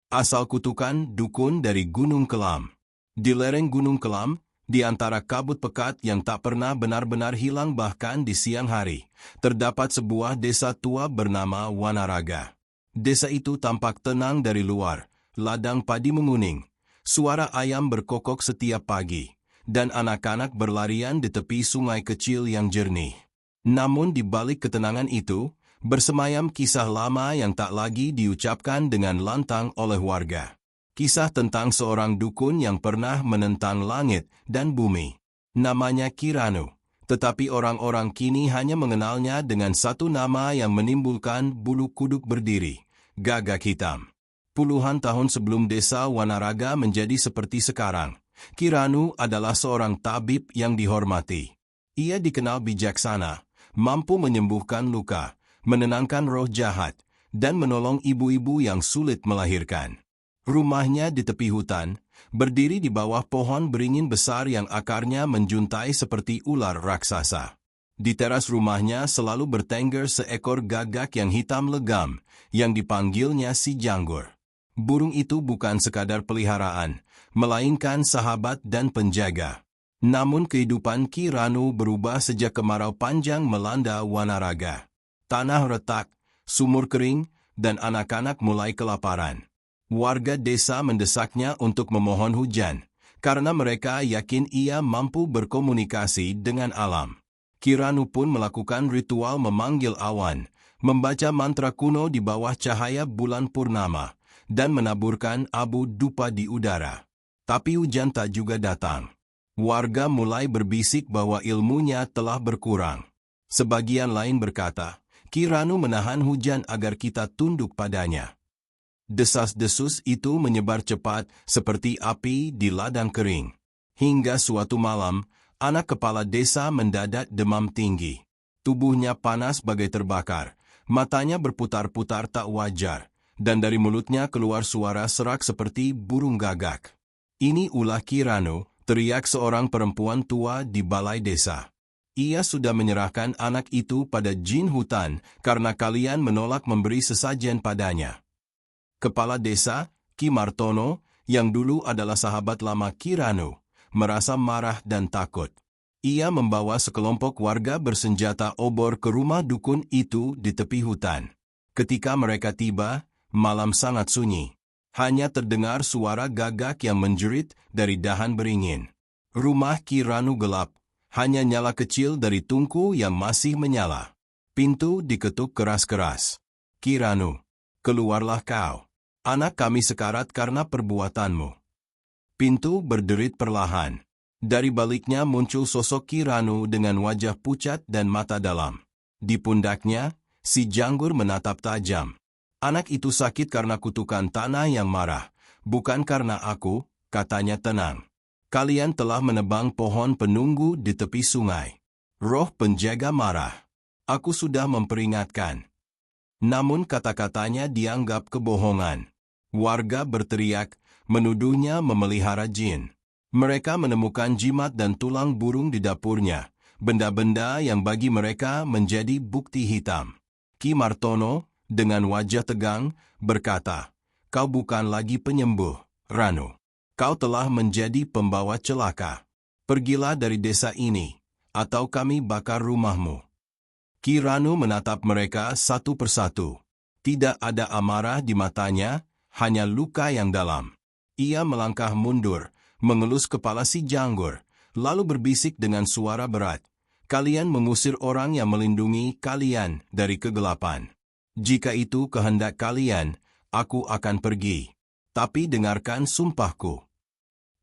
Asal kutukan dukun dari Gunung Kelam. Di lereng Gunung Kelam, di antara kabut pekat yang tak pernah benar-benar hilang bahkan di siang hari, terdapat sebuah desa tua bernama Wanaraga. Desa itu tampak tenang dari luar, ladang padi menguning, suara ayam berkokok setiap pagi, dan anak-anak berlarian di tepi sungai kecil yang jernih. Namun di balik ketenangan itu, bersemayam kisah lama yang tak lagi diucapkan dengan lantang oleh warga. Kisah tentang seorang dukun yang pernah menentang langit dan bumi. Namanya Kiranu, tetapi orang-orang kini hanya mengenalnya dengan satu nama yang menimbulkan bulu kuduk berdiri, Gagak Hitam. Puluhan tahun sebelum desa Wanaraga menjadi seperti sekarang, Kiranu adalah seorang tabib yang dihormati. Ia dikenal bijaksana, mampu menyembuhkan luka, menenangkan roh jahat, dan menolong ibu-ibu yang sulit melahirkan. Rumahnya di tepi hutan, berdiri di bawah pohon beringin besar yang akarnya menjuntai seperti ular raksasa. Di teras rumahnya selalu bertengger seekor gagak yang hitam legam, yang dipanggilnya si Janggur. Burung itu bukan sekadar peliharaan, melainkan sahabat dan penjaga. Namun kehidupan Kiranu berubah sejak kemarau panjang melanda Wanaraga. Tanah retak, sumur kering, dan anak-anak mulai kelaparan. Warga desa mendesaknya untuk memohon hujan, karena mereka yakin ia mampu berkomunikasi dengan alam. Kiranu pun melakukan ritual memanggil awan, membaca mantra kuno di bawah cahaya bulan purnama, dan menaburkan abu dupa di udara. Tapi hujan tak juga datang. Warga mulai berbisik bahwa ilmunya telah berkurang. Sebagian lain berkata, Kiranu menahan hujan agar kita tunduk padanya. Desas-desus itu menyebar cepat seperti api di ladang kering. Hingga suatu malam, anak kepala desa mendadak demam tinggi. Tubuhnya panas bagai terbakar, matanya berputar-putar tak wajar, dan dari mulutnya keluar suara serak seperti burung gagak. Ini ulah Kiranu, teriak seorang perempuan tua di balai desa. Ia sudah menyerahkan anak itu pada jin hutan karena kalian menolak memberi sesajen padanya. Kepala desa, Ki Martono, yang dulu adalah sahabat lama Kiranu, merasa marah dan takut. Ia membawa sekelompok warga bersenjata obor ke rumah dukun itu di tepi hutan. Ketika mereka tiba, malam sangat sunyi. Hanya terdengar suara gagak yang menjerit dari dahan beringin. Rumah Kiranu gelap. Hanya nyala kecil dari tungku yang masih menyala. Pintu diketuk keras-keras. Kiranu, keluarlah kau. Anak kami sekarat karena perbuatanmu. Pintu berderit perlahan. Dari baliknya muncul sosok Kiranu dengan wajah pucat dan mata dalam. Di pundaknya, si Janggur menatap tajam. Anak itu sakit karena kutukan tanah yang marah, bukan karena aku, katanya tenang. Kalian telah menebang pohon penunggu di tepi sungai. Roh penjaga marah. Aku sudah memperingatkan. Namun kata-katanya dianggap kebohongan. Warga berteriak, menuduhnya memelihara jin. Mereka menemukan jimat dan tulang burung di dapurnya, benda-benda yang bagi mereka menjadi bukti hitam. Ki Martono, dengan wajah tegang, berkata, "Kau bukan lagi penyembuh, Ranu. Kau telah menjadi pembawa celaka. Pergilah dari desa ini, atau kami bakar rumahmu." Ki Ranu menatap mereka satu persatu. Tidak ada amarah di matanya, hanya luka yang dalam. Ia melangkah mundur, mengelus kepala si Janggur, lalu berbisik dengan suara berat, "Kalian mengusir orang yang melindungi kalian dari kegelapan. Jika itu kehendak kalian, aku akan pergi. Tapi dengarkan sumpahku."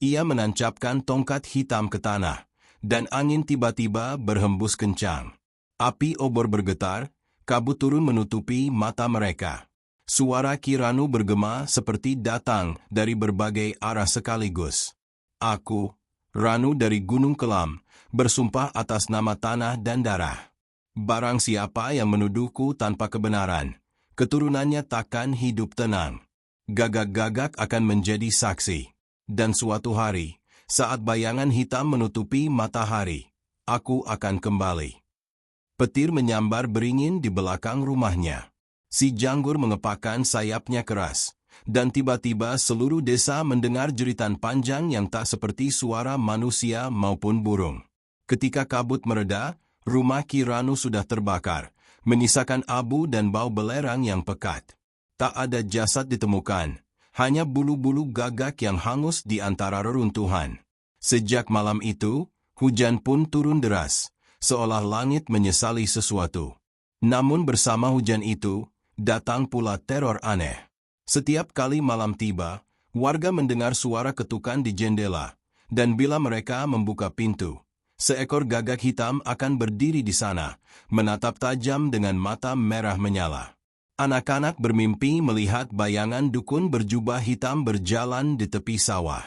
Ia menancapkan tongkat hitam ke tanah, dan angin tiba-tiba berhembus kencang. Api obor bergetar, kabut turun menutupi mata mereka. Suara Kiranu bergema seperti datang dari berbagai arah sekaligus. "Aku, Ranu dari Gunung Kelam, bersumpah atas nama tanah dan darah. Barang siapa yang menuduhku tanpa kebenaran, keturunannya takkan hidup tenang. Gagak-gagak akan menjadi saksi. Dan suatu hari, saat bayangan hitam menutupi matahari, aku akan kembali." Petir menyambar beringin di belakang rumahnya. Si Janggur mengepakkan sayapnya keras, dan tiba-tiba seluruh desa mendengar jeritan panjang yang tak seperti suara manusia maupun burung. Ketika kabut mereda, rumah Ki Ranu sudah terbakar, menyisakan abu dan bau belerang yang pekat. Tak ada jasad ditemukan, hanya bulu-bulu gagak yang hangus di antara reruntuhan. Sejak malam itu, hujan pun turun deras, seolah langit menyesali sesuatu. Namun bersama hujan itu, datang pula teror aneh. Setiap kali malam tiba, warga mendengar suara ketukan di jendela, dan bila mereka membuka pintu, seekor gagak hitam akan berdiri di sana, menatap tajam dengan mata merah menyala. Anak-anak bermimpi melihat bayangan dukun berjubah hitam berjalan di tepi sawah.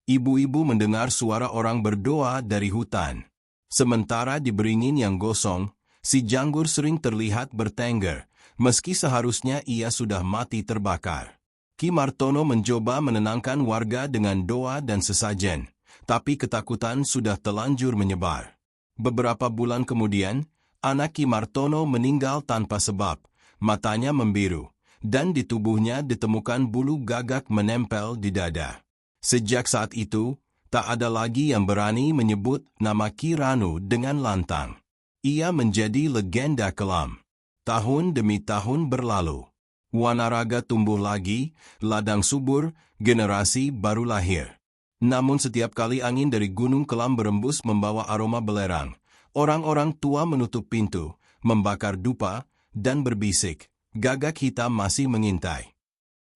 Ibu-ibu mendengar suara orang berdoa dari hutan. Sementara di beringin yang gosong, si janggur sering terlihat bertengger, meski seharusnya ia sudah mati terbakar. Ki Martono mencoba menenangkan warga dengan doa dan sesajen, tapi ketakutan sudah telanjur menyebar. Beberapa bulan kemudian, anak Ki Martono meninggal tanpa sebab, matanya membiru, dan di tubuhnya ditemukan bulu gagak menempel di dada. Sejak saat itu, tak ada lagi yang berani menyebut nama Ki Ranu dengan lantang. Ia menjadi legenda kelam. Tahun demi tahun berlalu. Wanaraga tumbuh lagi, ladang subur, generasi baru lahir. Namun setiap kali angin dari Gunung Kelam berembus membawa aroma belerang, orang-orang tua menutup pintu, membakar dupa, dan berbisik, gagak hitam masih mengintai.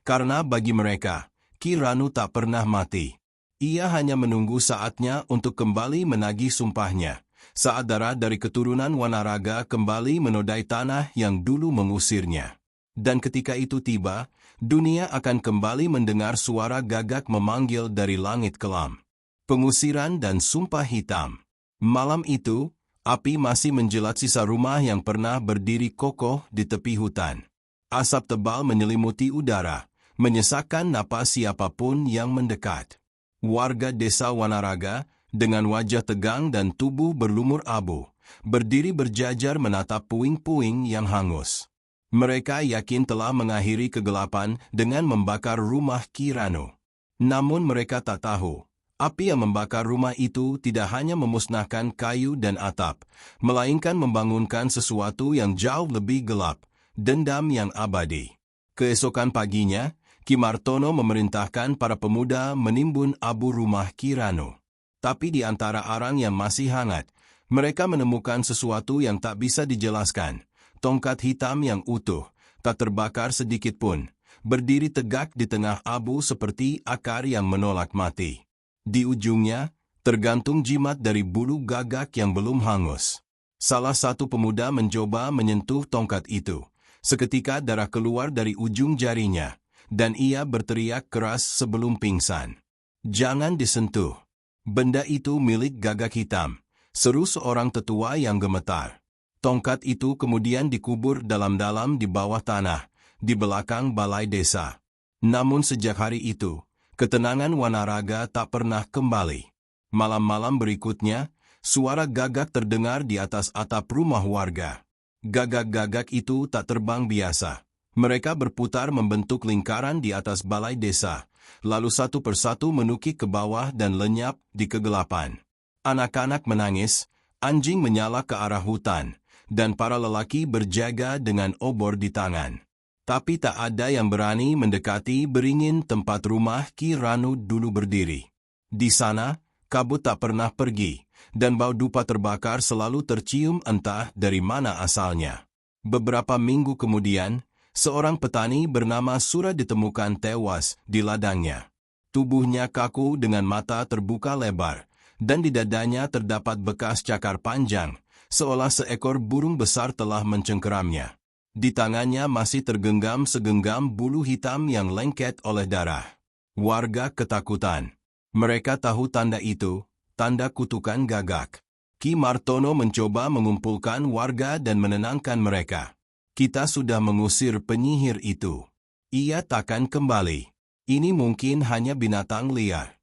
Karena bagi mereka, Ki Ranu tak pernah mati. Ia hanya menunggu saatnya untuk kembali menagih sumpahnya, saat darah dari keturunan Wanaraga kembali menodai tanah yang dulu mengusirnya. Dan ketika itu tiba, dunia akan kembali mendengar suara gagak memanggil dari langit kelam. Pengusiran dan sumpah hitam. Malam itu, api masih menjelat sisa rumah yang pernah berdiri kokoh di tepi hutan. Asap tebal menyelimuti udara, menyesakkan napas siapapun yang mendekat. Warga desa Wanaraga, dengan wajah tegang dan tubuh berlumur abu, berdiri berjajar menatap puing-puing yang hangus. Mereka yakin telah mengakhiri kegelapan dengan membakar rumah Ki Ranu. Namun mereka tak tahu, api yang membakar rumah itu tidak hanya memusnahkan kayu dan atap, melainkan membangunkan sesuatu yang jauh lebih gelap, dendam yang abadi. Keesokan paginya, Ki Martono memerintahkan para pemuda menimbun abu rumah Ki Ranu. Tapi di antara arang yang masih hangat, mereka menemukan sesuatu yang tak bisa dijelaskan. Tongkat hitam yang utuh, tak terbakar sedikit pun, berdiri tegak di tengah abu seperti akar yang menolak mati. Di ujungnya, tergantung jimat dari bulu gagak yang belum hangus. Salah satu pemuda mencoba menyentuh tongkat itu. Seketika darah keluar dari ujung jarinya, dan ia berteriak keras sebelum pingsan. "Jangan disentuh. Benda itu milik gagak hitam," seru seorang tetua yang gemetar. Tongkat itu kemudian dikubur dalam-dalam di bawah tanah, di belakang balai desa. Namun sejak hari itu, ketenangan Wanaraga tak pernah kembali. Malam-malam berikutnya, suara gagak terdengar di atas atap rumah warga. Gagak-gagak itu tak terbang biasa. Mereka berputar membentuk lingkaran di atas balai desa, lalu satu persatu menukik ke bawah dan lenyap di kegelapan. Anak-anak menangis, anjing menyala ke arah hutan, dan para lelaki berjaga dengan obor di tangan. Tapi tak ada yang berani mendekati beringin tempat rumah Ki Ranu dulu berdiri. Di sana, kabut tak pernah pergi, dan bau dupa terbakar selalu tercium entah dari mana asalnya. Beberapa minggu kemudian, seorang petani bernama Sura ditemukan tewas di ladangnya. Tubuhnya kaku dengan mata terbuka lebar, dan di dadanya terdapat bekas cakar panjang, seolah seekor burung besar telah mencengkeramnya. Di tangannya masih tergenggam segenggam bulu hitam yang lengket oleh darah. Warga ketakutan. Mereka tahu tanda itu, tanda kutukan gagak. Ki Martono mencoba mengumpulkan warga dan menenangkan mereka. "Kita sudah mengusir penyihir itu. Ia takkan kembali. Ini mungkin hanya binatang liar."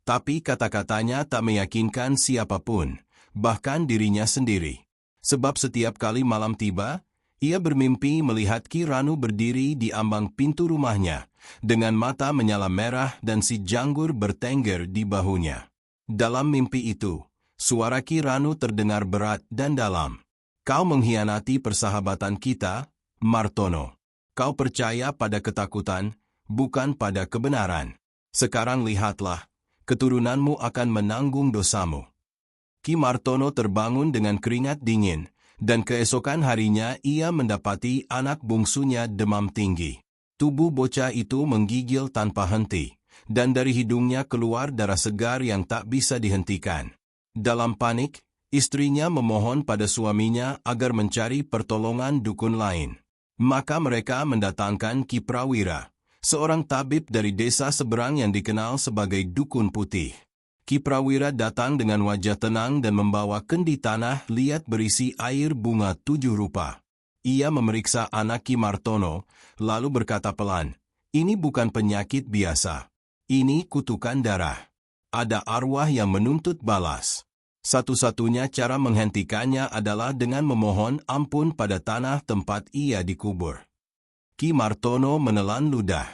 Tapi kata-katanya tak meyakinkan siapapun, bahkan dirinya sendiri. Sebab setiap kali malam tiba, Ia bermimpi melihat Ki Ranu berdiri di ambang pintu rumahnya, dengan mata menyala merah dan si janggur bertengger di bahunya. Dalam mimpi itu, suara Ki Ranu terdengar berat dan dalam. Kau mengkhianati persahabatan kita, Martono. Kau percaya pada ketakutan, bukan pada kebenaran. Sekarang lihatlah, keturunanmu akan menanggung dosamu. Ki Martono terbangun dengan keringat dingin, dan keesokan harinya ia mendapati anak bungsunya demam tinggi. Tubuh bocah itu menggigil tanpa henti, dan dari hidungnya keluar darah segar yang tak bisa dihentikan. Dalam panik, istrinya memohon pada suaminya agar mencari pertolongan dukun lain. Maka mereka mendatangkan Ki Prawira, seorang tabib dari desa seberang yang dikenal sebagai Dukun Putih. Ki Prawira datang dengan wajah tenang dan membawa kendi tanah liat berisi air bunga 7 rupa. Ia memeriksa anak Ki Martono, lalu berkata pelan, "Ini bukan penyakit biasa. Ini kutukan darah. Ada arwah yang menuntut balas. Satu-satunya cara menghentikannya adalah dengan memohon ampun pada tanah tempat ia dikubur." Ki Martono menelan ludah.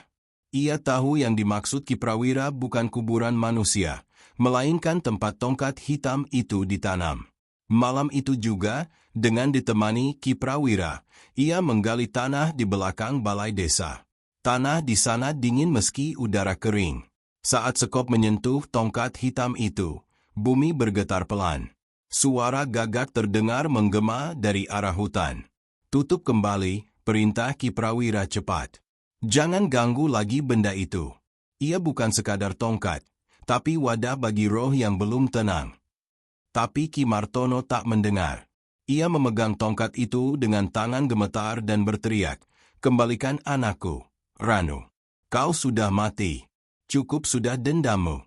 Ia tahu yang dimaksud Ki Prawira bukan kuburan manusia, melainkan tempat tongkat hitam itu ditanam. Malam itu juga, dengan ditemani Ki Prawira, ia menggali tanah di belakang balai desa. Tanah di sana dingin meski udara kering. Saat sekop menyentuh tongkat hitam itu, bumi bergetar pelan. Suara gagak terdengar menggema dari arah hutan. "Tutup kembali," perintah Ki Prawira cepat. "Jangan ganggu lagi benda itu. Ia bukan sekadar tongkat, tapi wadah bagi roh yang belum tenang." Tapi Ki Martono tak mendengar. Ia memegang tongkat itu dengan tangan gemetar dan berteriak, "Kembalikan anakku, Ranu. Kau sudah mati. Cukup sudah dendammu."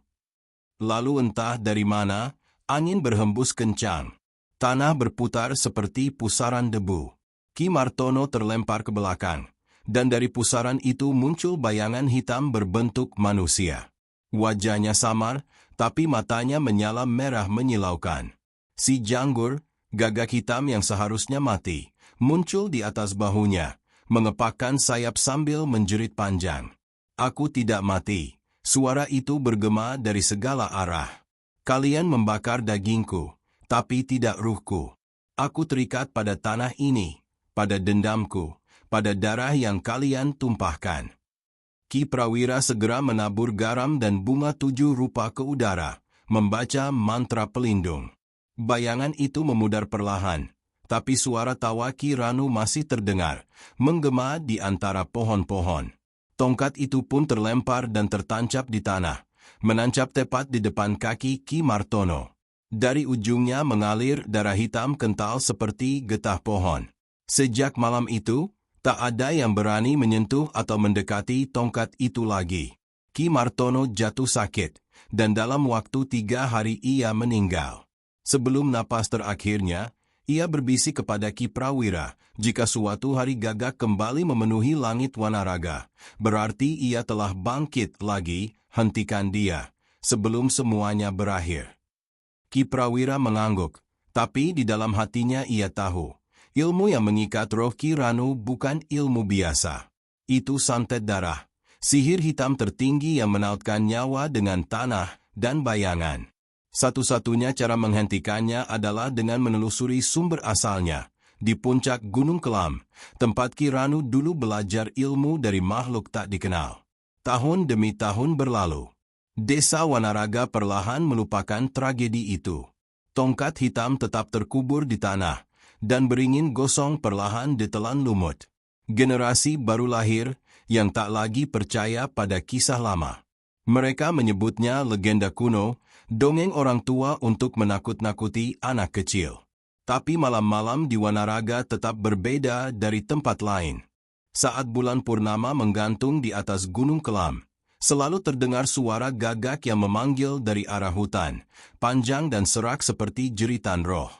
Lalu entah dari mana, angin berhembus kencang. Tanah berputar seperti pusaran debu. Ki Martono terlempar ke belakang, dan dari pusaran itu muncul bayangan hitam berbentuk manusia. Wajahnya samar, tapi matanya menyala merah menyilaukan. Si janggur, gagak hitam yang seharusnya mati, muncul di atas bahunya, mengepakkan sayap sambil menjerit panjang. "Aku tidak mati." Suara itu bergema dari segala arah. "Kalian membakar dagingku, tapi tidak ruhku. Aku terikat pada tanah ini, pada dendamku, pada darah yang kalian tumpahkan." Ki Prawira segera menabur garam dan bunga 7 rupa ke udara, membaca mantra pelindung. Bayangan itu memudar perlahan, tapi suara tawa Ki Ranu masih terdengar, menggema di antara pohon-pohon. Tongkat itu pun terlempar dan tertancap di tanah, menancap tepat di depan kaki Ki Martono. Dari ujungnya mengalir darah hitam kental seperti getah pohon. Sejak malam itu, tak ada yang berani menyentuh atau mendekati tongkat itu lagi. Ki Martono jatuh sakit, dan dalam waktu 3 hari ia meninggal. Sebelum napas terakhirnya, ia berbisik kepada Ki Prawira, jika suatu hari gagak kembali memenuhi langit Wanaraga, berarti ia telah bangkit lagi, hentikan dia, sebelum semuanya berakhir. Ki Prawira mengangguk, tapi di dalam hatinya ia tahu, ilmu yang mengikat roh Ki Ranu bukan ilmu biasa. Itu santet darah, sihir hitam tertinggi yang menautkan nyawa dengan tanah dan bayangan. Satu-satunya cara menghentikannya adalah dengan menelusuri sumber asalnya, di puncak Gunung Kelam, tempat Ki Ranu dulu belajar ilmu dari makhluk tak dikenal. Tahun demi tahun berlalu. Desa Wanaraga perlahan melupakan tragedi itu. Tongkat hitam tetap terkubur di tanah, dan beringin gosong perlahan ditelan lumut. Generasi baru lahir, yang tak lagi percaya pada kisah lama. Mereka menyebutnya legenda kuno, dongeng orang tua untuk menakut-nakuti anak kecil. Tapi malam-malam di Wanaraga tetap berbeda dari tempat lain. Saat bulan purnama menggantung di atas Gunung Kelam, selalu terdengar suara gagak yang memanggil dari arah hutan, panjang dan serak seperti jeritan roh.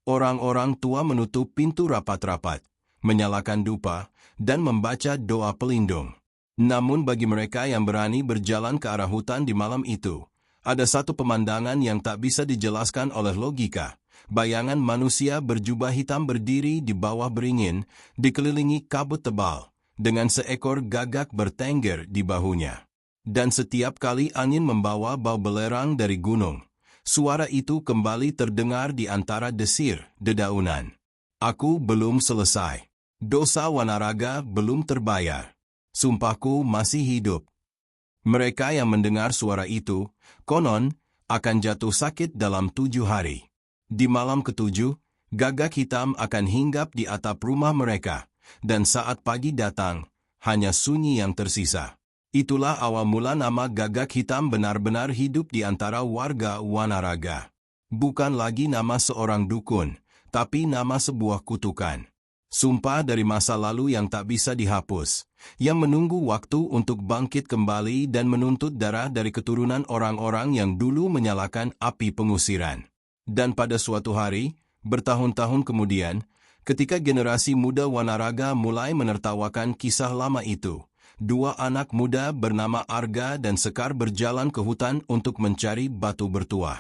Orang-orang tua menutup pintu rapat-rapat, menyalakan dupa, dan membaca doa pelindung. Namun bagi mereka yang berani berjalan ke arah hutan di malam itu, ada satu pemandangan yang tak bisa dijelaskan oleh logika, bayangan manusia berjubah hitam berdiri di bawah beringin, dikelilingi kabut tebal, dengan seekor gagak bertengger di bahunya. Dan setiap kali angin membawa bau belerang dari gunung, suara itu kembali terdengar di antara desir dedaunan. Aku belum selesai. Dosa Wanaraga belum terbayar. Sumpahku masih hidup. Mereka yang mendengar suara itu, konon, akan jatuh sakit dalam 7 hari. Di malam ke-7, gagak hitam akan hinggap di atap rumah mereka, dan saat pagi datang, hanya sunyi yang tersisa. Itulah awal mula nama gagak hitam benar-benar hidup di antara warga Wanaraga. Bukan lagi nama seorang dukun, tapi nama sebuah kutukan. Sumpah dari masa lalu yang tak bisa dihapus, yang menunggu waktu untuk bangkit kembali dan menuntut darah dari keturunan orang-orang yang dulu menyalakan api pengusiran. Dan pada suatu hari, bertahun-tahun kemudian, ketika generasi muda Wanaraga mulai menertawakan kisah lama itu, 2 anak muda bernama Arga dan Sekar berjalan ke hutan untuk mencari batu bertuah.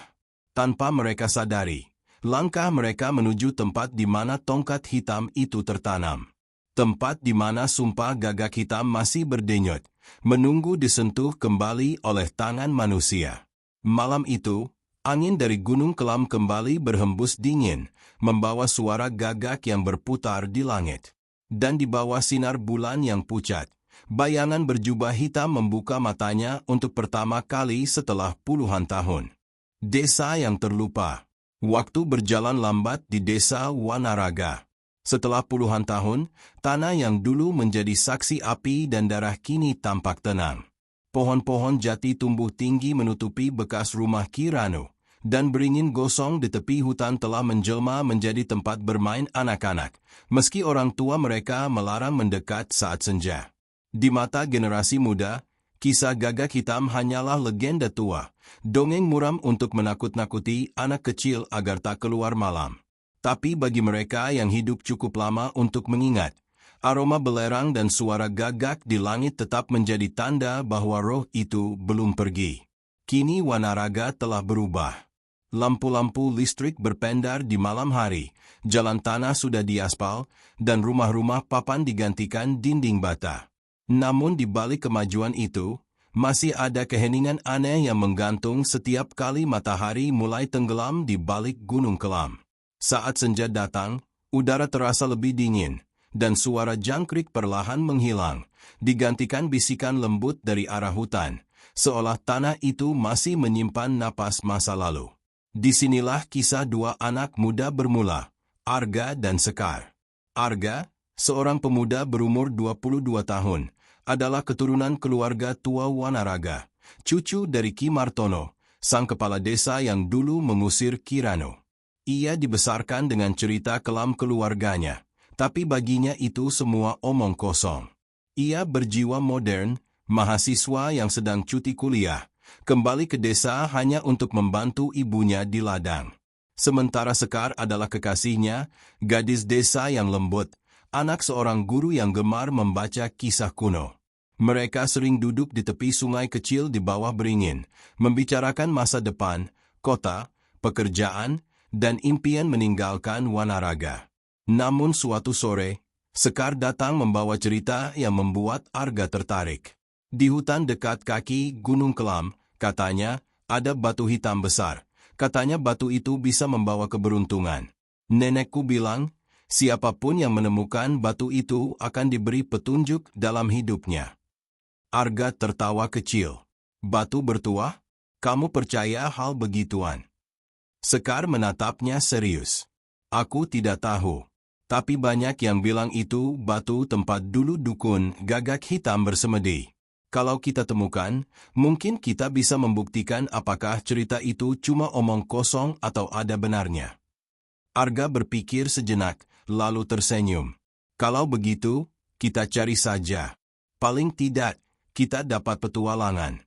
Tanpa mereka sadari, langkah mereka menuju tempat di mana tongkat hitam itu tertanam. Tempat di mana sumpah gagak hitam masih berdenyut, menunggu disentuh kembali oleh tangan manusia. Malam itu, angin dari Gunung Kelam kembali berhembus dingin, membawa suara gagak yang berputar di langit. Dan di bawah sinar bulan yang pucat, bayangan berjubah hitam membuka matanya untuk pertama kali setelah puluhan tahun. Desa yang terlupa. Waktu berjalan lambat di desa Wanaraga. Setelah puluhan tahun, tanah yang dulu menjadi saksi api dan darah kini tampak tenang. Pohon-pohon jati tumbuh tinggi menutupi bekas rumah Kirano, dan beringin gosong di tepi hutan telah menjelma menjadi tempat bermain anak-anak, meski orang tua mereka melarang mendekat saat senja. Di mata generasi muda, kisah gagak hitam hanyalah legenda tua, dongeng muram untuk menakut-nakuti anak kecil agar tak keluar malam. Tapi bagi mereka yang hidup cukup lama untuk mengingat, aroma belerang dan suara gagak di langit tetap menjadi tanda bahwa roh itu belum pergi. Kini Wanaraga telah berubah. Lampu-lampu listrik berpendar di malam hari, jalan tanah sudah diaspal, dan rumah-rumah papan digantikan dinding bata. Namun di balik kemajuan itu, masih ada keheningan aneh yang menggantung setiap kali matahari mulai tenggelam di balik Gunung Kelam. Saat senja datang, udara terasa lebih dingin, dan suara jangkrik perlahan menghilang, digantikan bisikan lembut dari arah hutan, seolah tanah itu masih menyimpan napas masa lalu. Disinilah kisah 2 anak muda bermula, Arga dan Sekar. Arga, seorang pemuda berumur 22 tahun, adalah keturunan keluarga tua Wanaraga, cucu dari Ki Martono, sang kepala desa yang dulu mengusir Kirano. Ia dibesarkan dengan cerita kelam keluarganya, tapi baginya itu semua omong kosong. Ia berjiwa modern, mahasiswa yang sedang cuti kuliah, kembali ke desa hanya untuk membantu ibunya di ladang. Sementara Sekar adalah kekasihnya, gadis desa yang lembut, anak seorang guru yang gemar membaca kisah kuno. Mereka sering duduk di tepi sungai kecil di bawah beringin, membicarakan masa depan, kota, pekerjaan, dan impian meninggalkan Wanaraga. Namun suatu sore, Sekar datang membawa cerita yang membuat Arga tertarik. Di hutan dekat kaki Gunung Kelam, katanya, ada batu hitam besar. Katanya batu itu bisa membawa keberuntungan. Nenekku bilang, siapapun yang menemukan batu itu akan diberi petunjuk dalam hidupnya. Arga tertawa kecil. Batu bertuah? Kamu percaya hal begituan? Sekar menatapnya serius. Aku tidak tahu. Tapi banyak yang bilang itu batu tempat dulu dukun gagak hitam bersemedi. Kalau kita temukan, mungkin kita bisa membuktikan apakah cerita itu cuma omong kosong atau ada benarnya. Arga berpikir sejenak, lalu tersenyum. Kalau begitu, kita cari saja. Paling tidak, kita dapat petualangan.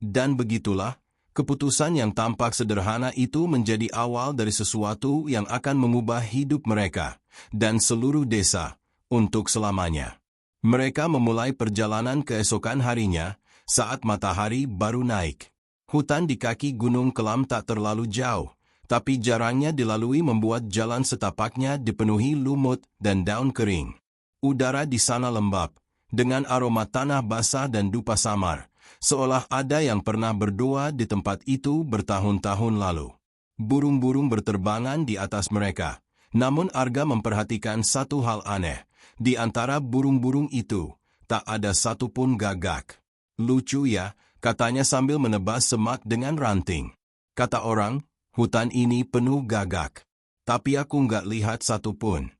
Dan begitulah, keputusan yang tampak sederhana itu menjadi awal dari sesuatu yang akan mengubah hidup mereka, dan seluruh desa, untuk selamanya. Mereka memulai perjalanan keesokan harinya, saat matahari baru naik. Hutan di kaki Gunung Kelam tak terlalu jauh, tapi jarangnya dilalui membuat jalan setapaknya dipenuhi lumut dan daun kering. Udara di sana lembab, dengan aroma tanah basah dan dupa samar, seolah ada yang pernah berdoa di tempat itu bertahun-tahun lalu. Burung-burung berterbangan di atas mereka, namun Arga memperhatikan satu hal aneh. Di antara burung-burung itu, tak ada satupun gagak. Lucu ya, katanya sambil menebas semak dengan ranting. Kata orang, hutan ini penuh gagak. Tapi aku nggak lihat satupun.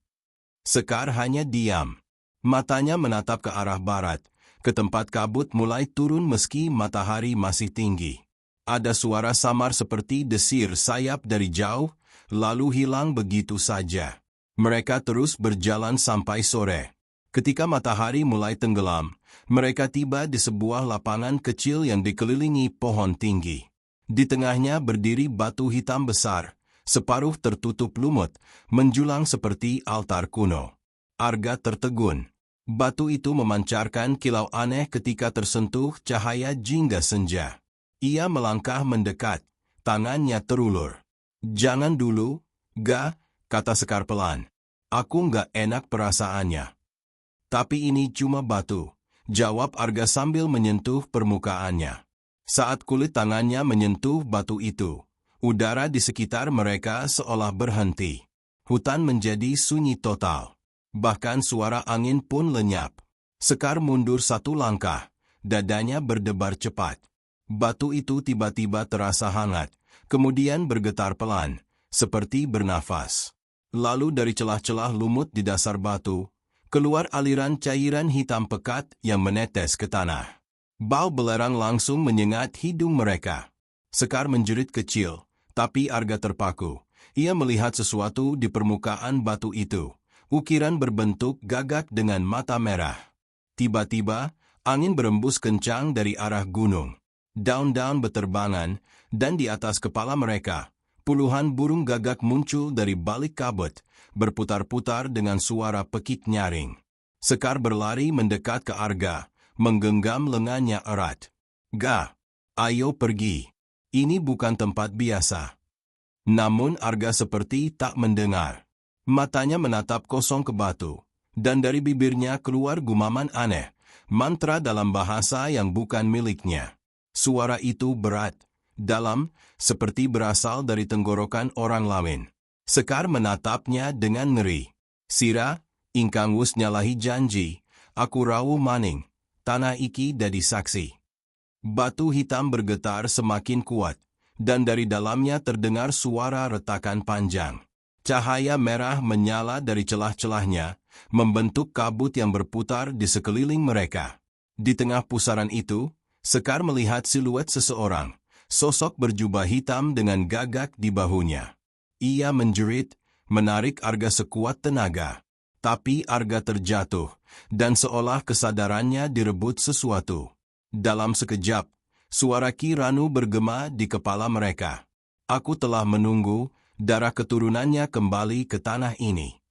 Sekar hanya diam. Matanya menatap ke arah barat, ke tempat kabut mulai turun meski matahari masih tinggi. Ada suara samar seperti desir sayap dari jauh, lalu hilang begitu saja. Mereka terus berjalan sampai sore. Ketika matahari mulai tenggelam, mereka tiba di sebuah lapangan kecil yang dikelilingi pohon tinggi. Di tengahnya berdiri batu hitam besar, separuh tertutup lumut, menjulang seperti altar kuno. Arga tertegun. Batu itu memancarkan kilau aneh ketika tersentuh cahaya jingga senja. Ia melangkah mendekat, tangannya terulur. "Jangan dulu, Ga," kata Sekar pelan. "Aku nggak enak perasaannya." "Tapi ini cuma batu," jawab Arga sambil menyentuh permukaannya. Saat kulit tangannya menyentuh batu itu, udara di sekitar mereka seolah berhenti. Hutan menjadi sunyi total. Bahkan suara angin pun lenyap. Sekar mundur satu langkah, dadanya berdebar cepat. Batu itu tiba-tiba terasa hangat, kemudian bergetar pelan, seperti bernafas. Lalu dari celah-celah lumut di dasar batu, keluar aliran cairan hitam pekat yang menetes ke tanah. Bau belerang langsung menyengat hidung mereka. Sekar menjerit kecil, tapi Arga terpaku. Ia melihat sesuatu di permukaan batu itu. Ukiran berbentuk gagak dengan mata merah. Tiba-tiba, angin berembus kencang dari arah gunung. Daun-daun berterbangan, dan di atas kepala mereka, puluhan burung gagak muncul dari balik kabut, berputar-putar dengan suara pekik nyaring. Sekar berlari mendekat ke Arga, menggenggam lengannya erat. "Ga, ayo pergi. Ini bukan tempat biasa." Namun Arga seperti tak mendengar. Matanya menatap kosong ke batu, dan dari bibirnya keluar gumaman aneh, mantra dalam bahasa yang bukan miliknya. Suara itu berat, dalam, seperti berasal dari tenggorokan orang lain. Sekar menatapnya dengan ngeri. "Sira, ingkang wus nyalahi janji, aku rawuh maning, tanah iki dadi saksi." Batu hitam bergetar semakin kuat, dan dari dalamnya terdengar suara retakan panjang. Cahaya merah menyala dari celah-celahnya, membentuk kabut yang berputar di sekeliling mereka. Di tengah pusaran itu, Sekar melihat siluet seseorang, sosok berjubah hitam dengan gagak di bahunya. Ia menjerit, menarik Arga sekuat tenaga. Tapi Arga terjatuh, dan seolah kesadarannya direbut sesuatu. Dalam sekejap, suara Ki Ranu bergema di kepala mereka. "Aku telah menunggu, darah keturunannya kembali ke tanah ini."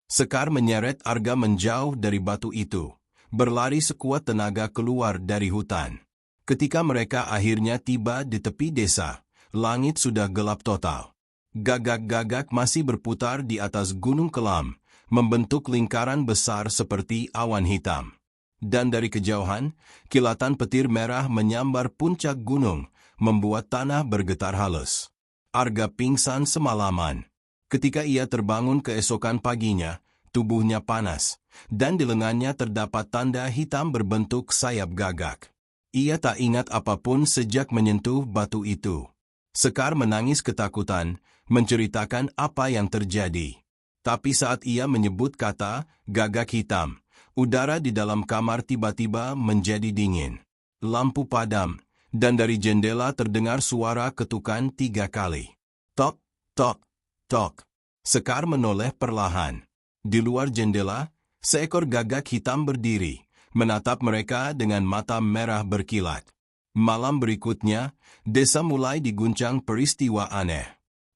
Sekar menyeret Arga menjauh dari batu itu, berlari sekuat tenaga keluar dari hutan. Ketika mereka akhirnya tiba di tepi desa, langit sudah gelap total. Gagak-gagak masih berputar di atas gunung kelam, membentuk lingkaran besar seperti awan hitam. Dan dari kejauhan, kilatan petir merah menyambar puncak gunung, membuat tanah bergetar halus. Arga pingsan semalaman. Ketika ia terbangun keesokan paginya, tubuhnya panas, dan di lengannya terdapat tanda hitam berbentuk sayap gagak. Ia tak ingat apapun sejak menyentuh batu itu. Sekar menangis ketakutan, menceritakan apa yang terjadi. Tapi saat ia menyebut kata gagak hitam, udara di dalam kamar tiba-tiba menjadi dingin. Lampu padam, dan dari jendela terdengar suara ketukan 3 kali. Tok, tok, tok. Sekar menoleh perlahan. Di luar jendela, seekor gagak hitam berdiri, menatap mereka dengan mata merah berkilat. Malam berikutnya, desa mulai diguncang peristiwa aneh.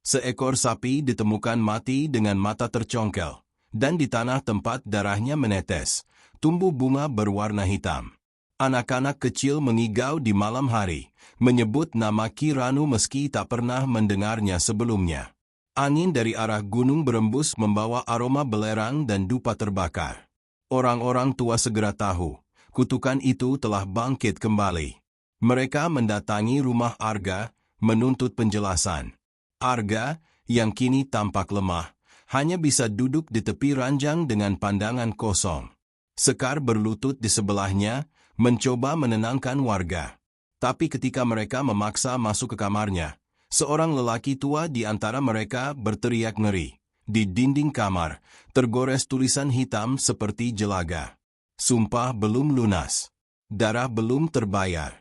Seekor sapi ditemukan mati dengan mata tercongkel, dan di tanah tempat darahnya menetes, tumbuh bunga berwarna hitam. Anak-anak kecil mengigau di malam hari, menyebut nama Ki Ranu meski tak pernah mendengarnya sebelumnya. Angin dari arah gunung berembus membawa aroma belerang dan dupa terbakar. Orang-orang tua segera tahu, kutukan itu telah bangkit kembali. Mereka mendatangi rumah Arga, menuntut penjelasan. Arga, yang kini tampak lemah, hanya bisa duduk di tepi ranjang dengan pandangan kosong. Sekar berlutut di sebelahnya, mencoba menenangkan warga. Tapi ketika mereka memaksa masuk ke kamarnya, seorang lelaki tua di antara mereka berteriak ngeri. Di dinding kamar, tergores tulisan hitam seperti jelaga. Sumpah belum lunas. Darah belum terbayar.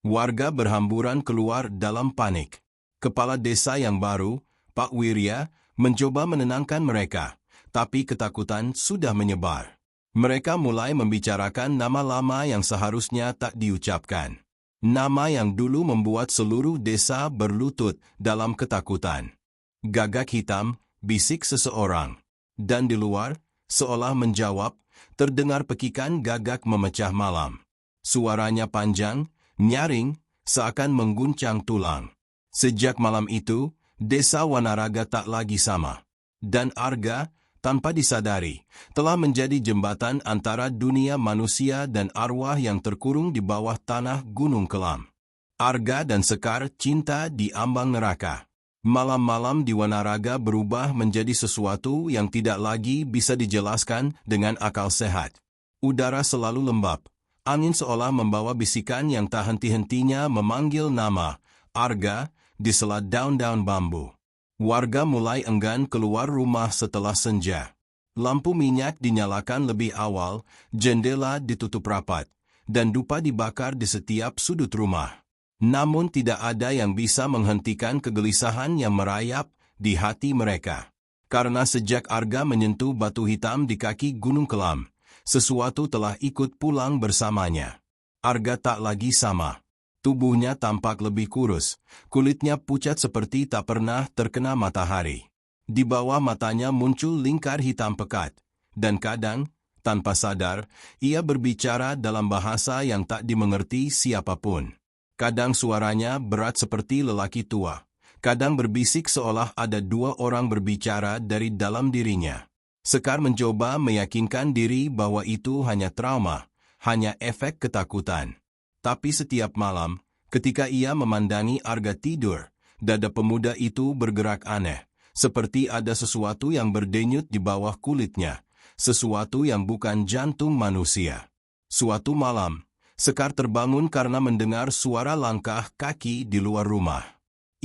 Warga berhamburan keluar dalam panik. Kepala desa yang baru, Pak Wirya, mencoba menenangkan mereka, tapi ketakutan sudah menyebar. Mereka mulai membicarakan nama lama yang seharusnya tak diucapkan. Nama yang dulu membuat seluruh desa berlutut dalam ketakutan. Gagak hitam, bisik seseorang. Dan di luar, seolah menjawab, terdengar pekikan gagak memecah malam. Suaranya panjang, nyaring, seakan mengguncang tulang. Sejak malam itu, desa Wanaraga tak lagi sama. Dan Arga, tanpa disadari, telah menjadi jembatan antara dunia manusia dan arwah yang terkurung di bawah tanah Gunung Kelam. Arga dan Sekar cinta di ambang neraka. Malam-malam di Wanaraga berubah menjadi sesuatu yang tidak lagi bisa dijelaskan dengan akal sehat. Udara selalu lembab. Angin seolah membawa bisikan yang tak henti-hentinya memanggil nama Arga di sela daun-daun bambu. Warga mulai enggan keluar rumah setelah senja. Lampu minyak dinyalakan lebih awal, jendela ditutup rapat, dan dupa dibakar di setiap sudut rumah. Namun tidak ada yang bisa menghentikan kegelisahan yang merayap di hati mereka. Karena sejak Arga menyentuh batu hitam di kaki Gunung Kelam, sesuatu telah ikut pulang bersamanya. Arga tak lagi sama. Tubuhnya tampak lebih kurus, kulitnya pucat seperti tak pernah terkena matahari. Di bawah matanya muncul lingkar hitam pekat, dan kadang, tanpa sadar, ia berbicara dalam bahasa yang tak dimengerti siapapun. Kadang suaranya berat seperti lelaki tua, kadang berbisik seolah ada dua orang berbicara dari dalam dirinya. Sekar mencoba meyakinkan diri bahwa itu hanya trauma, hanya efek ketakutan. Tapi setiap malam, ketika ia memandangi Arga tidur, dada pemuda itu bergerak aneh, seperti ada sesuatu yang berdenyut di bawah kulitnya, sesuatu yang bukan jantung manusia. Suatu malam, Sekar terbangun karena mendengar suara langkah kaki di luar rumah.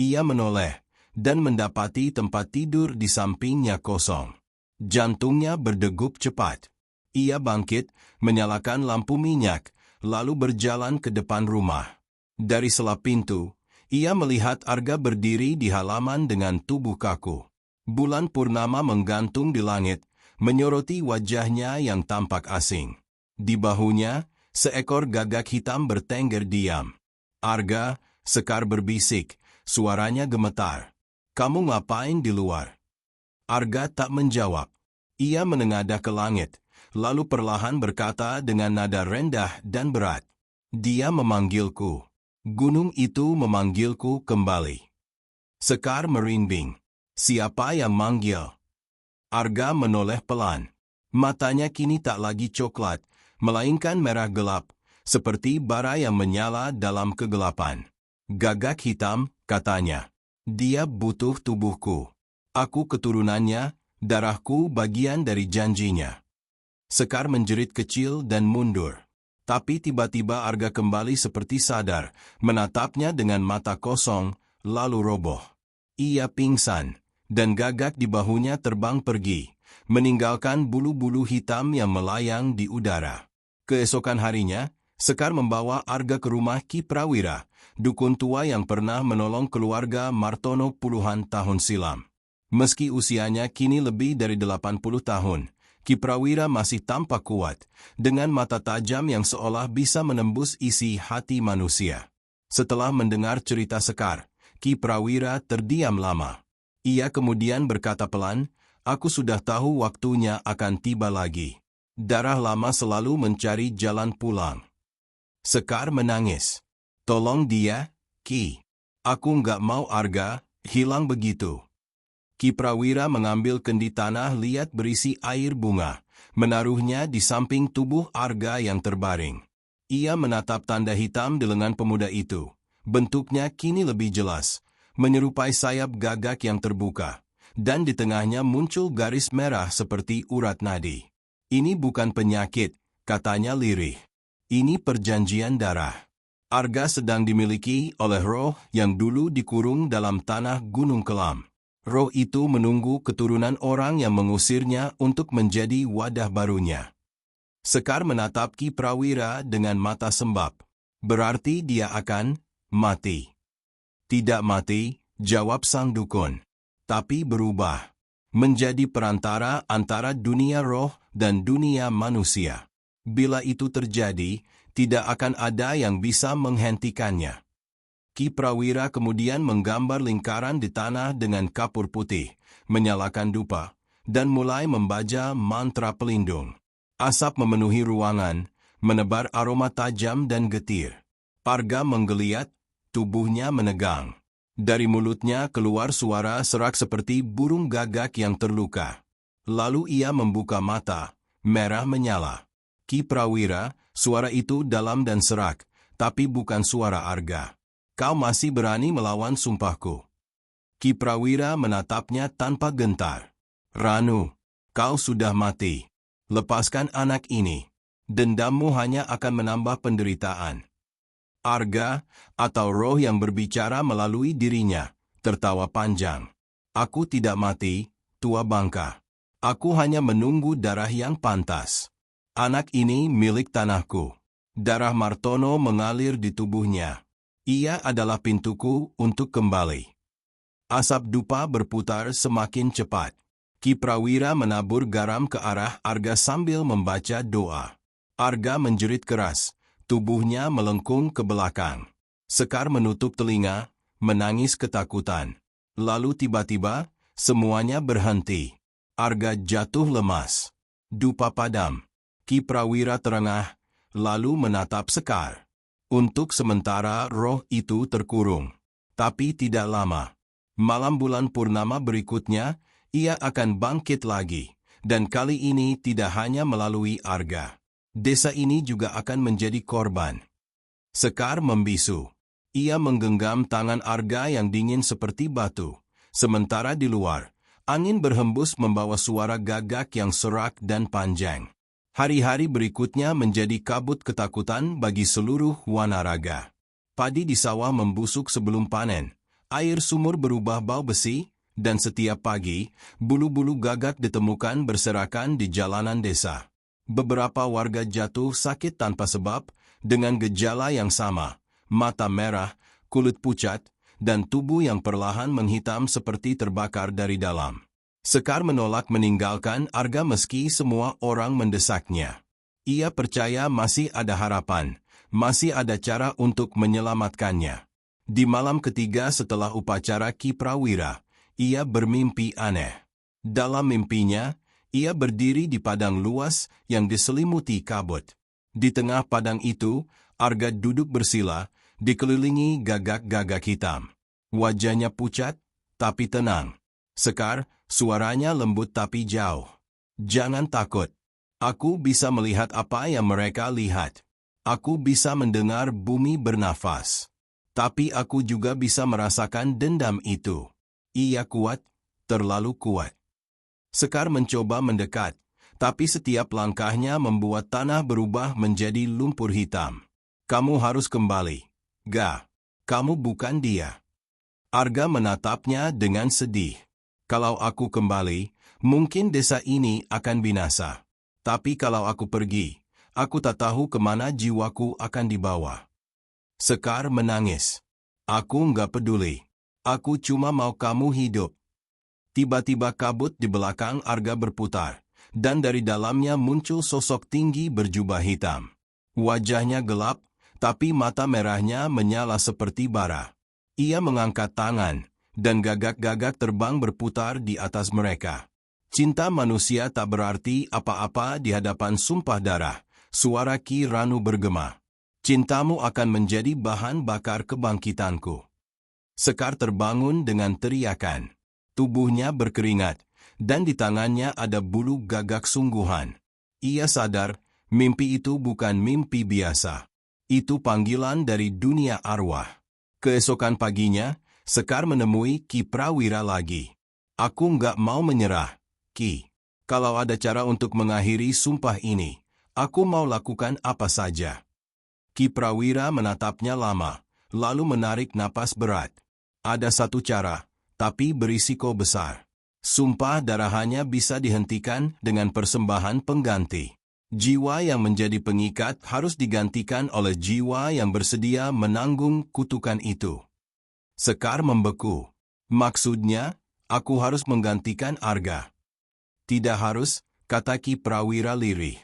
Ia menoleh, dan mendapati tempat tidur di sampingnya kosong. Jantungnya berdegup cepat. Ia bangkit, menyalakan lampu minyak, lalu berjalan ke depan rumah. Dari sela pintu, ia melihat Arga berdiri di halaman dengan tubuh kaku. Bulan purnama menggantung di langit, menyoroti wajahnya yang tampak asing. Di bahunya, seekor gagak hitam bertengger diam. Arga, Sekar berbisik, suaranya gemetar. "Kamu ngapain di luar?" Arga tak menjawab. Ia menengadah ke langit, lalu perlahan berkata dengan nada rendah dan berat, "Dia memanggilku. Gunung itu memanggilku kembali." Sekar merinding. "Siapa yang manggil?" Arga menoleh pelan. Matanya kini tak lagi coklat, melainkan merah gelap, seperti bara yang menyala dalam kegelapan. "Gagak hitam," katanya. "Dia butuh tubuhku. Aku keturunannya, darahku bagian dari janjinya." Sekar menjerit kecil dan mundur. Tapi tiba-tiba Arga kembali seperti sadar, menatapnya dengan mata kosong, lalu roboh. Ia pingsan, dan gagak di bahunya terbang pergi, meninggalkan bulu-bulu hitam yang melayang di udara. Keesokan harinya, Sekar membawa Arga ke rumah Ki Prawira, dukun tua yang pernah menolong keluarga Martono puluhan tahun silam. Meski usianya kini lebih dari 80 tahun, Ki Prawira masih tampak kuat, dengan mata tajam yang seolah bisa menembus isi hati manusia. Setelah mendengar cerita Sekar, Ki Prawira terdiam lama. Ia kemudian berkata pelan, "Aku sudah tahu waktunya akan tiba lagi. Darah lama selalu mencari jalan pulang." Sekar menangis. Tolong dia, Ki. Aku nggak mau Arga hilang begitu. Ki Prawira mengambil kendi tanah liat berisi air bunga, menaruhnya di samping tubuh Arga yang terbaring. Ia menatap tanda hitam di lengan pemuda itu. Bentuknya kini lebih jelas, menyerupai sayap gagak yang terbuka, dan di tengahnya muncul garis merah seperti urat nadi. Ini bukan penyakit, katanya lirih. Ini perjanjian darah. Arga sedang dimiliki oleh roh yang dulu dikurung dalam tanah Gunung Kelam. Roh itu menunggu keturunan orang yang mengusirnya untuk menjadi wadah barunya. Sekar menatap Ki Prawira dengan mata sembab. Berarti dia akan mati. Tidak mati, jawab sang dukun. Tapi berubah. Menjadi perantara antara dunia roh dan dunia manusia. Bila itu terjadi, tidak akan ada yang bisa menghentikannya. Ki Prawira kemudian menggambar lingkaran di tanah dengan kapur putih, menyalakan dupa, dan mulai membaca mantra pelindung. Asap memenuhi ruangan, menebar aroma tajam dan getir. Arga menggeliat, tubuhnya menegang. Dari mulutnya keluar suara serak seperti burung gagak yang terluka. Lalu ia membuka mata, merah menyala. Ki Prawira, suara itu dalam dan serak, tapi bukan suara Arga. Kau masih berani melawan sumpahku. Ki Prawira menatapnya tanpa gentar. Ranu, kau sudah mati. Lepaskan anak ini. Dendammu hanya akan menambah penderitaan. Arga, atau roh yang berbicara melalui dirinya, tertawa panjang. Aku tidak mati, tua bangka. Aku hanya menunggu darah yang pantas. Anak ini milik tanahku. Darah Martono mengalir di tubuhnya. Ia adalah pintuku untuk kembali. Asap dupa berputar semakin cepat. Ki Prawira menabur garam ke arah Arga sambil membaca doa. Arga menjerit keras, tubuhnya melengkung ke belakang. Sekar menutup telinga, menangis ketakutan. Lalu tiba-tiba, semuanya berhenti. Arga jatuh lemas. Dupa padam. Ki Prawira terengah, lalu menatap Sekar. Untuk sementara roh itu terkurung. Tapi tidak lama. Malam bulan purnama berikutnya, ia akan bangkit lagi. Dan kali ini tidak hanya melalui Arga. Desa ini juga akan menjadi korban. Sekar membisu. Ia menggenggam tangan Arga yang dingin seperti batu. Sementara di luar, angin berhembus membawa suara gagak yang serak dan panjang. Hari-hari berikutnya menjadi kabut ketakutan bagi seluruh wanaraga. Padi di sawah membusuk sebelum panen, air sumur berubah bau besi, dan setiap pagi, bulu-bulu gagak ditemukan berserakan di jalanan desa. Beberapa warga jatuh sakit tanpa sebab, dengan gejala yang sama, mata merah, kulit pucat, dan tubuh yang perlahan menghitam seperti terbakar dari dalam. Sekar menolak meninggalkan Arga meski semua orang mendesaknya. Ia percaya masih ada harapan, masih ada cara untuk menyelamatkannya. Di malam ketiga setelah upacara Ki Prawira, ia bermimpi aneh. Dalam mimpinya, ia berdiri di padang luas yang diselimuti kabut. Di tengah padang itu, Arga duduk bersila, dikelilingi gagak-gagak hitam. Wajahnya pucat, tapi tenang. Sekar, suaranya lembut tapi jauh. Jangan takut. Aku bisa melihat apa yang mereka lihat. Aku bisa mendengar bumi bernafas. Tapi aku juga bisa merasakan dendam itu. Ia kuat, terlalu kuat. Sekar mencoba mendekat, tapi setiap langkahnya membuat tanah berubah menjadi lumpur hitam. Kamu harus kembali. Ga, kamu bukan dia. Arga menatapnya dengan sedih. Kalau aku kembali, mungkin desa ini akan binasa. Tapi kalau aku pergi, aku tak tahu kemana jiwaku akan dibawa. Sekar menangis. Aku nggak peduli. Aku cuma mau kamu hidup. Tiba-tiba kabut di belakang Arga berputar, dan dari dalamnya muncul sosok tinggi berjubah hitam. Wajahnya gelap, tapi mata merahnya menyala seperti bara. Ia mengangkat tangan, dan gagak-gagak terbang berputar di atas mereka. Cinta manusia tak berarti apa-apa di hadapan sumpah darah. Suara Ki Ranu bergema. Cintamu akan menjadi bahan bakar kebangkitanku. Sekar terbangun dengan teriakan. Tubuhnya berkeringat, dan di tangannya ada bulu gagak sungguhan. Ia sadar, mimpi itu bukan mimpi biasa. Itu panggilan dari dunia arwah. Keesokan paginya, Sekar menemui Ki Prawira lagi. Aku nggak mau menyerah, Ki. Kalau ada cara untuk mengakhiri sumpah ini, aku mau lakukan apa saja. Ki Prawira menatapnya lama, lalu menarik napas berat. Ada satu cara, tapi berisiko besar. Sumpah darah hanya bisa dihentikan dengan persembahan pengganti. Jiwa yang menjadi pengikat harus digantikan oleh jiwa yang bersedia menanggung kutukan itu. Sekar membeku. Maksudnya, aku harus menggantikan Arga. Tidak harus, kata Ki Prawira lirih.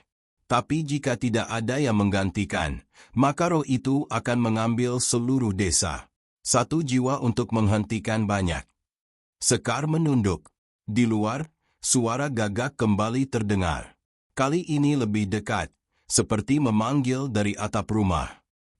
Tapi jika tidak ada yang menggantikan, maka roh itu akan mengambil seluruh desa. Satu jiwa untuk menghentikan banyak. Sekar menunduk. Di luar, suara gagak kembali terdengar. Kali ini lebih dekat, seperti memanggil dari atap rumah.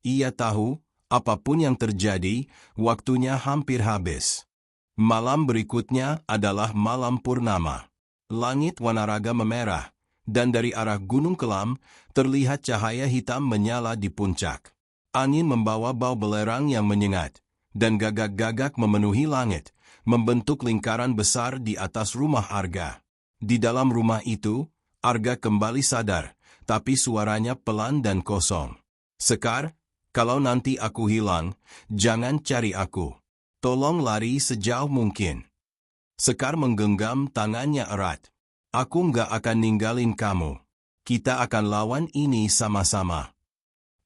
Ia tahu, apapun yang terjadi, waktunya hampir habis. Malam berikutnya adalah malam purnama. Langit Wanaraga memerah, dan dari arah Gunung Kelam, terlihat cahaya hitam menyala di puncak. Angin membawa bau belerang yang menyengat, dan gagak-gagak memenuhi langit, membentuk lingkaran besar di atas rumah Arga. Di dalam rumah itu, Arga kembali sadar, tapi suaranya pelan dan kosong. Sekar, kalau nanti aku hilang, jangan cari aku. Tolong lari sejauh mungkin. Sekar menggenggam tangannya erat. Aku nggak akan ninggalin kamu. Kita akan lawan ini sama-sama.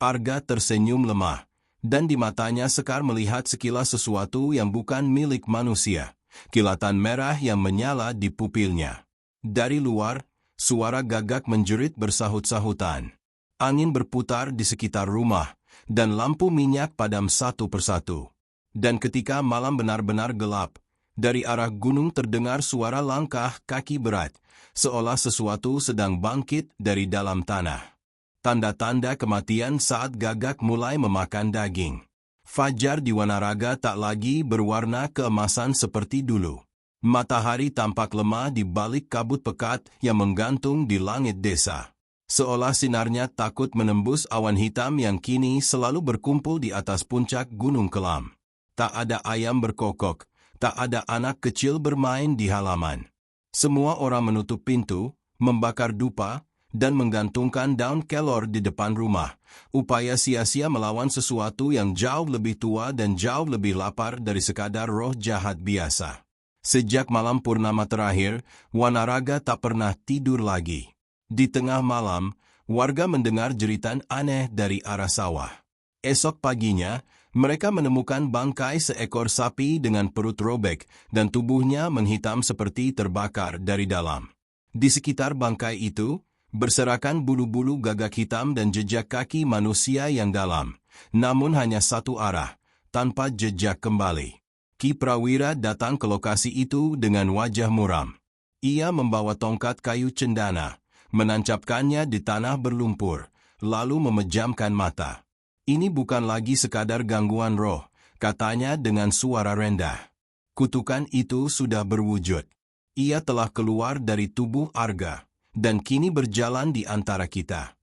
Arga tersenyum lemah, dan di matanya Sekar melihat sekilas sesuatu yang bukan milik manusia. Kilatan merah yang menyala di pupilnya. Dari luar, suara gagak menjerit bersahut-sahutan. Angin berputar di sekitar rumah, dan lampu minyak padam satu persatu. Dan ketika malam benar-benar gelap, dari arah gunung terdengar suara langkah kaki berat, seolah sesuatu sedang bangkit dari dalam tanah. Tanda-tanda kematian saat gagak mulai memakan daging. Fajar di Wanaraga tak lagi berwarna keemasan seperti dulu. Matahari tampak lemah di balik kabut pekat yang menggantung di langit desa. Seolah sinarnya takut menembus awan hitam yang kini selalu berkumpul di atas puncak Gunung Kelam. Tak ada ayam berkokok, tak ada anak kecil bermain di halaman. Semua orang menutup pintu, membakar dupa, dan menggantungkan daun kelor di depan rumah, upaya sia-sia melawan sesuatu yang jauh lebih tua dan jauh lebih lapar dari sekadar roh jahat biasa. Sejak malam purnama terakhir, Wanaraga tak pernah tidur lagi. Di tengah malam, warga mendengar jeritan aneh dari arah sawah. Esok paginya, mereka menemukan bangkai seekor sapi dengan perut robek dan tubuhnya menghitam seperti terbakar dari dalam. Di sekitar bangkai itu, berserakan bulu-bulu gagak hitam dan jejak kaki manusia yang dalam, namun hanya satu arah, tanpa jejak kembali. Ki Prawira datang ke lokasi itu dengan wajah muram. Ia membawa tongkat kayu cendana, menancapkannya di tanah berlumpur, lalu memejamkan mata. Ini bukan lagi sekadar gangguan roh, katanya dengan suara rendah. Kutukan itu sudah berwujud. Ia telah keluar dari tubuh Arga, dan kini berjalan di antara kita.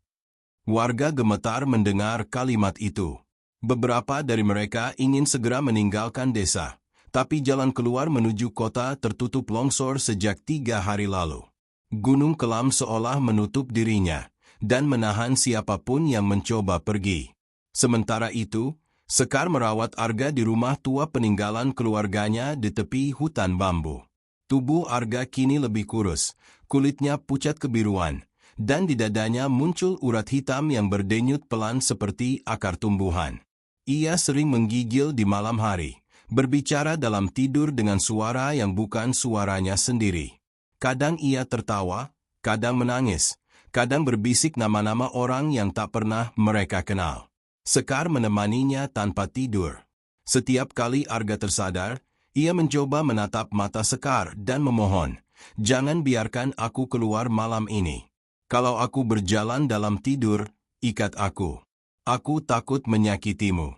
Warga gemetar mendengar kalimat itu. Beberapa dari mereka ingin segera meninggalkan desa, tapi jalan keluar menuju kota tertutup longsor sejak 3 hari lalu. Gunung Kelam seolah menutup dirinya, dan menahan siapapun yang mencoba pergi. Sementara itu, Sekar merawat Arga di rumah tua peninggalan keluarganya di tepi hutan bambu. Tubuh Arga kini lebih kurus, kulitnya pucat kebiruan, dan di dadanya muncul urat hitam yang berdenyut pelan seperti akar tumbuhan. Ia sering menggigil di malam hari, berbicara dalam tidur dengan suara yang bukan suaranya sendiri. Kadang ia tertawa, kadang menangis, kadang berbisik nama-nama orang yang tak pernah mereka kenal. Sekar menemaninya tanpa tidur. Setiap kali Arga tersadar, ia mencoba menatap mata Sekar dan memohon, "Jangan biarkan aku keluar malam ini. Kalau aku berjalan dalam tidur, ikat aku." Aku takut menyakitimu.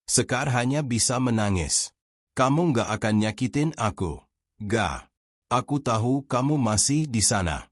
Sekar hanya bisa menangis. Kamu gak akan nyakitin aku. Gak. Aku tahu kamu masih di sana.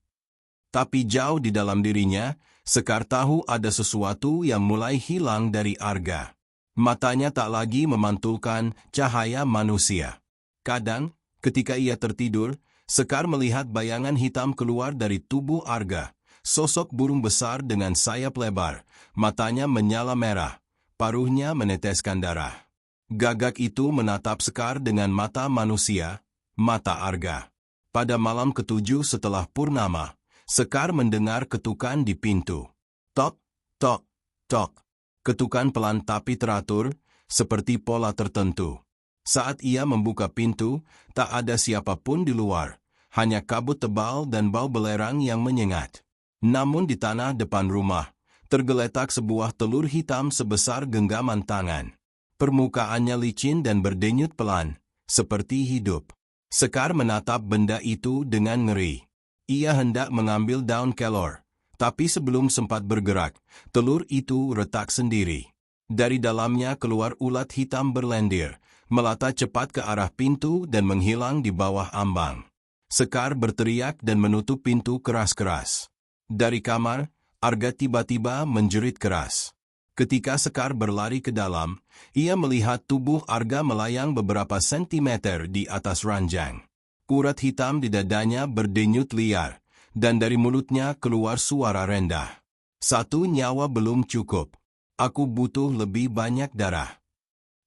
Tapi jauh di dalam dirinya, Sekar tahu ada sesuatu yang mulai hilang dari Arga. Matanya tak lagi memantulkan cahaya manusia. Kadang, ketika ia tertidur, Sekar melihat bayangan hitam keluar dari tubuh Arga. Sosok burung besar dengan sayap lebar, matanya menyala merah, paruhnya meneteskan darah. Gagak itu menatap Sekar dengan mata manusia, mata Arga. Pada malam ketujuh setelah purnama, Sekar mendengar ketukan di pintu. Tok, tok, tok. Ketukan pelan tapi teratur, seperti pola tertentu. Saat ia membuka pintu, tak ada siapapun di luar, hanya kabut tebal dan bau belerang yang menyengat. Namun di tanah depan rumah, tergeletak sebuah telur hitam sebesar genggaman tangan. Permukaannya licin dan berdenyut pelan, seperti hidup. Sekar menatap benda itu dengan ngeri. Ia hendak mengambil daun kelor, tapi sebelum sempat bergerak, telur itu retak sendiri. Dari dalamnya keluar ulat hitam berlendir, melata cepat ke arah pintu dan menghilang di bawah ambang. Sekar berteriak dan menutup pintu keras-keras. Dari kamar, Arga tiba-tiba menjerit keras. Ketika Sekar berlari ke dalam, ia melihat tubuh Arga melayang beberapa sentimeter di atas ranjang. Urat hitam di dadanya berdenyut liar, dan dari mulutnya keluar suara rendah. Satu nyawa belum cukup. Aku butuh lebih banyak darah.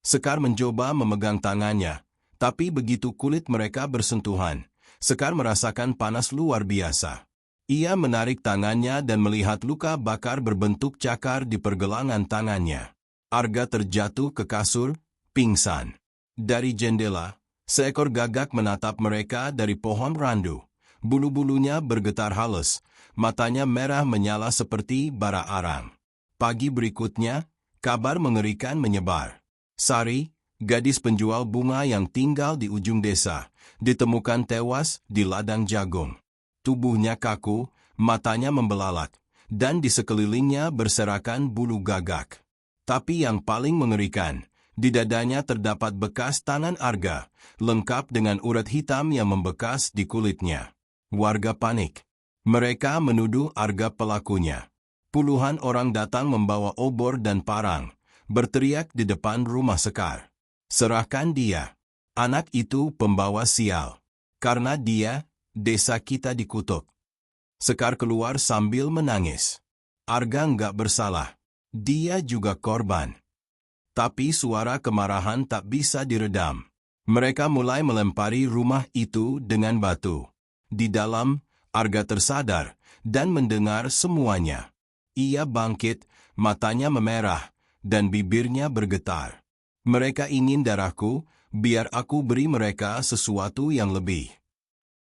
Sekar mencoba memegang tangannya, tapi begitu kulit mereka bersentuhan, Sekar merasakan panas luar biasa. Ia menarik tangannya dan melihat luka bakar berbentuk cakar di pergelangan tangannya. Arga terjatuh ke kasur, pingsan. Dari jendela, seekor gagak menatap mereka dari pohon randu. Bulu-bulunya bergetar halus, matanya merah menyala seperti bara arang. Pagi berikutnya, kabar mengerikan menyebar. Sari, gadis penjual bunga yang tinggal di ujung desa, ditemukan tewas di ladang jagung. Tubuhnya kaku, matanya membelalak, dan di sekelilingnya berserakan bulu gagak. Tapi yang paling mengerikan, di dadanya terdapat bekas tangan Arga, lengkap dengan urat hitam yang membekas di kulitnya. Warga panik. Mereka menuduh Arga pelakunya. Puluhan orang datang membawa obor dan parang, berteriak di depan rumah Sekar. Serahkan dia. Anak itu pembawa sial. Karena dia, desa kita dikutuk. Sekar keluar sambil menangis. Arga nggak bersalah. Dia juga korban. Tapi suara kemarahan tak bisa diredam. Mereka mulai melempari rumah itu dengan batu. Di dalam, Arga tersadar dan mendengar semuanya. Ia bangkit, matanya memerah, dan bibirnya bergetar. Mereka ingin darahku, biar aku beri mereka sesuatu yang lebih.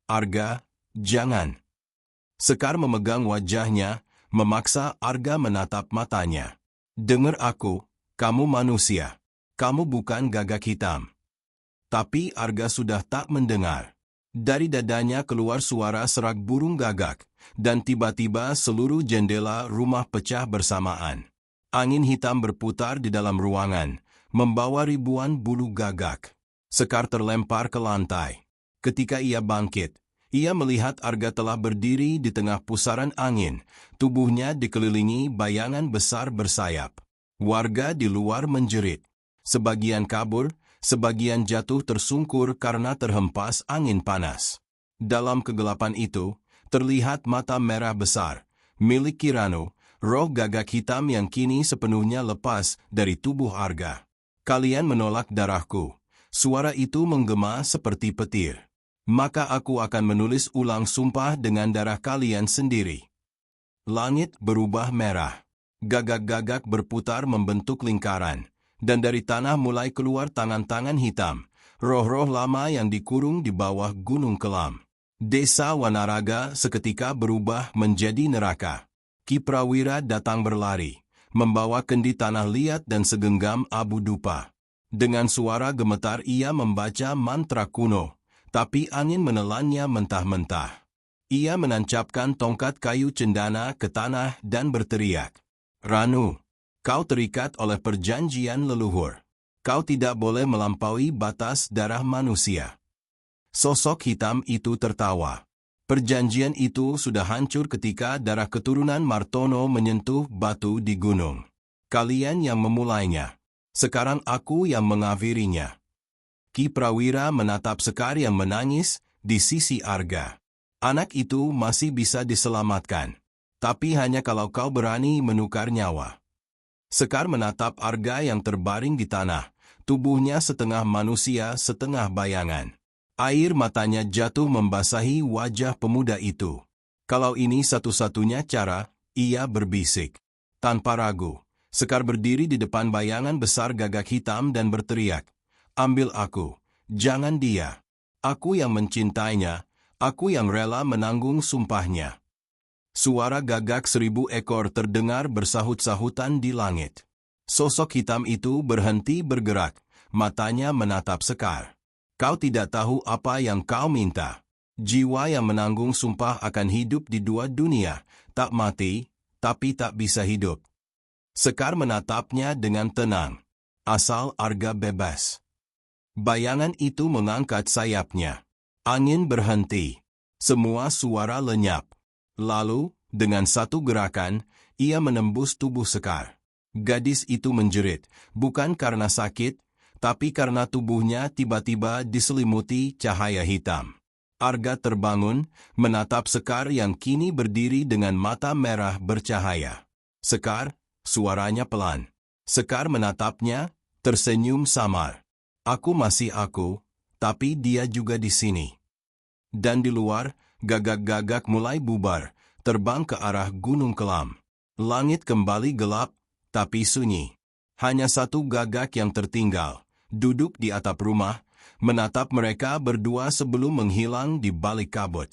Arga, jangan. Sekar memegang wajahnya, memaksa Arga menatap matanya. Dengar aku, kamu manusia. Kamu bukan gagak hitam. Tapi Arga sudah tak mendengar. Dari dadanya keluar suara serak burung gagak, dan tiba-tiba seluruh jendela rumah pecah bersamaan. Angin hitam berputar di dalam ruangan, membawa ribuan bulu gagak. Sekar terlempar ke lantai. Ketika ia bangkit, ia melihat Arga telah berdiri di tengah pusaran angin, tubuhnya dikelilingi bayangan besar bersayap. Warga di luar menjerit. Sebagian kabur, sebagian jatuh tersungkur karena terhempas angin panas. Dalam kegelapan itu, terlihat mata merah besar, milik Kirano, roh gagak hitam yang kini sepenuhnya lepas dari tubuh Arga. Kalian menolak darahku. Suara itu menggema seperti petir. Maka aku akan menulis ulang sumpah dengan darah kalian sendiri. Langit berubah merah. Gagak-gagak berputar membentuk lingkaran, dan dari tanah mulai keluar tangan-tangan hitam, roh-roh lama yang dikurung di bawah gunung kelam. Desa Wanaraga seketika berubah menjadi neraka. Ki Prawira datang berlari, membawa kendi tanah liat dan segenggam abu dupa. Dengan suara gemetar ia membaca mantra kuno, tapi angin menelannya mentah-mentah. Ia menancapkan tongkat kayu cendana ke tanah dan berteriak, "Ranu, Kau terikat oleh perjanjian leluhur. Kau tidak boleh melampaui batas darah manusia. Sosok hitam itu tertawa. Perjanjian itu sudah hancur ketika darah keturunan Martono menyentuh batu di gunung. Kalian yang memulainya. Sekarang aku yang mengakhirinya. Ki Prawira menatap Sekar yang menangis di sisi Arga. Anak itu masih bisa diselamatkan. Tapi hanya kalau kau berani menukar nyawa. Sekar menatap Arga yang terbaring di tanah. Tubuhnya setengah manusia, setengah bayangan. Air matanya jatuh membasahi wajah pemuda itu. Kalau ini satu-satunya cara, ia berbisik. Tanpa ragu, Sekar berdiri di depan bayangan besar gagak hitam dan berteriak, "Ambil aku, jangan dia. Aku yang mencintainya, aku yang rela menanggung sumpahnya." Suara gagak 1000 ekor terdengar bersahut-sahutan di langit. Sosok hitam itu berhenti bergerak, matanya menatap Sekar. "Kau tidak tahu apa yang kau minta. Jiwa yang menanggung sumpah akan hidup di dua dunia, tak mati, tapi tak bisa hidup." Sekar menatapnya dengan tenang. "Asal Arga bebas." Bayangan itu mengangkat sayapnya. Angin berhenti. Semua suara lenyap. Lalu, dengan satu gerakan, ia menembus tubuh Sekar. Gadis itu menjerit, bukan karena sakit, tapi karena tubuhnya tiba-tiba diselimuti cahaya hitam. Arga terbangun, menatap Sekar yang kini berdiri dengan mata merah bercahaya. "Sekar," suaranya pelan. Sekar menatapnya, tersenyum samar. "Aku masih aku, tapi dia juga di sini." Dan di luar, gagak-gagak mulai bubar, terbang ke arah Gunung Kelam. Langit kembali gelap, tapi sunyi. Hanya satu gagak yang tertinggal, duduk di atap rumah, menatap mereka berdua sebelum menghilang di balik kabut.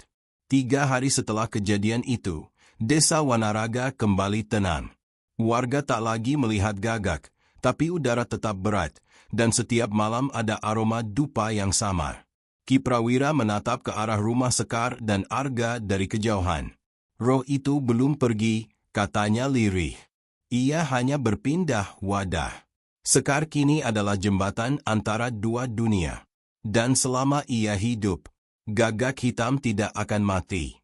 3 hari setelah kejadian itu, Desa Wanaraga kembali tenang. Warga tak lagi melihat gagak, tapi udara tetap berat, dan setiap malam ada aroma dupa yang samar. Ki Prawira menatap ke arah rumah Sekar dan Arga dari kejauhan. "Roh itu belum pergi," katanya lirih. "Ia hanya berpindah wadah." Sekar kini adalah jembatan antara dua dunia. Dan selama ia hidup, gagak hitam tidak akan mati.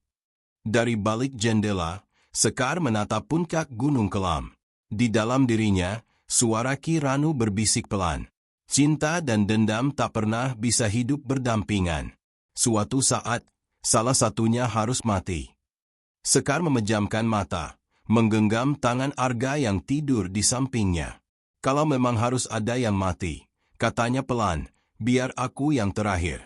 Dari balik jendela, Sekar menatap puncak Gunung Kelam. Di dalam dirinya, suara Ki Ranu berbisik pelan. Cinta dan dendam tak pernah bisa hidup berdampingan. Suatu saat, salah satunya harus mati. Sekar memejamkan mata, menggenggam tangan Arga yang tidur di sampingnya. "Kalau memang harus ada yang mati," katanya pelan, "biar aku yang terakhir."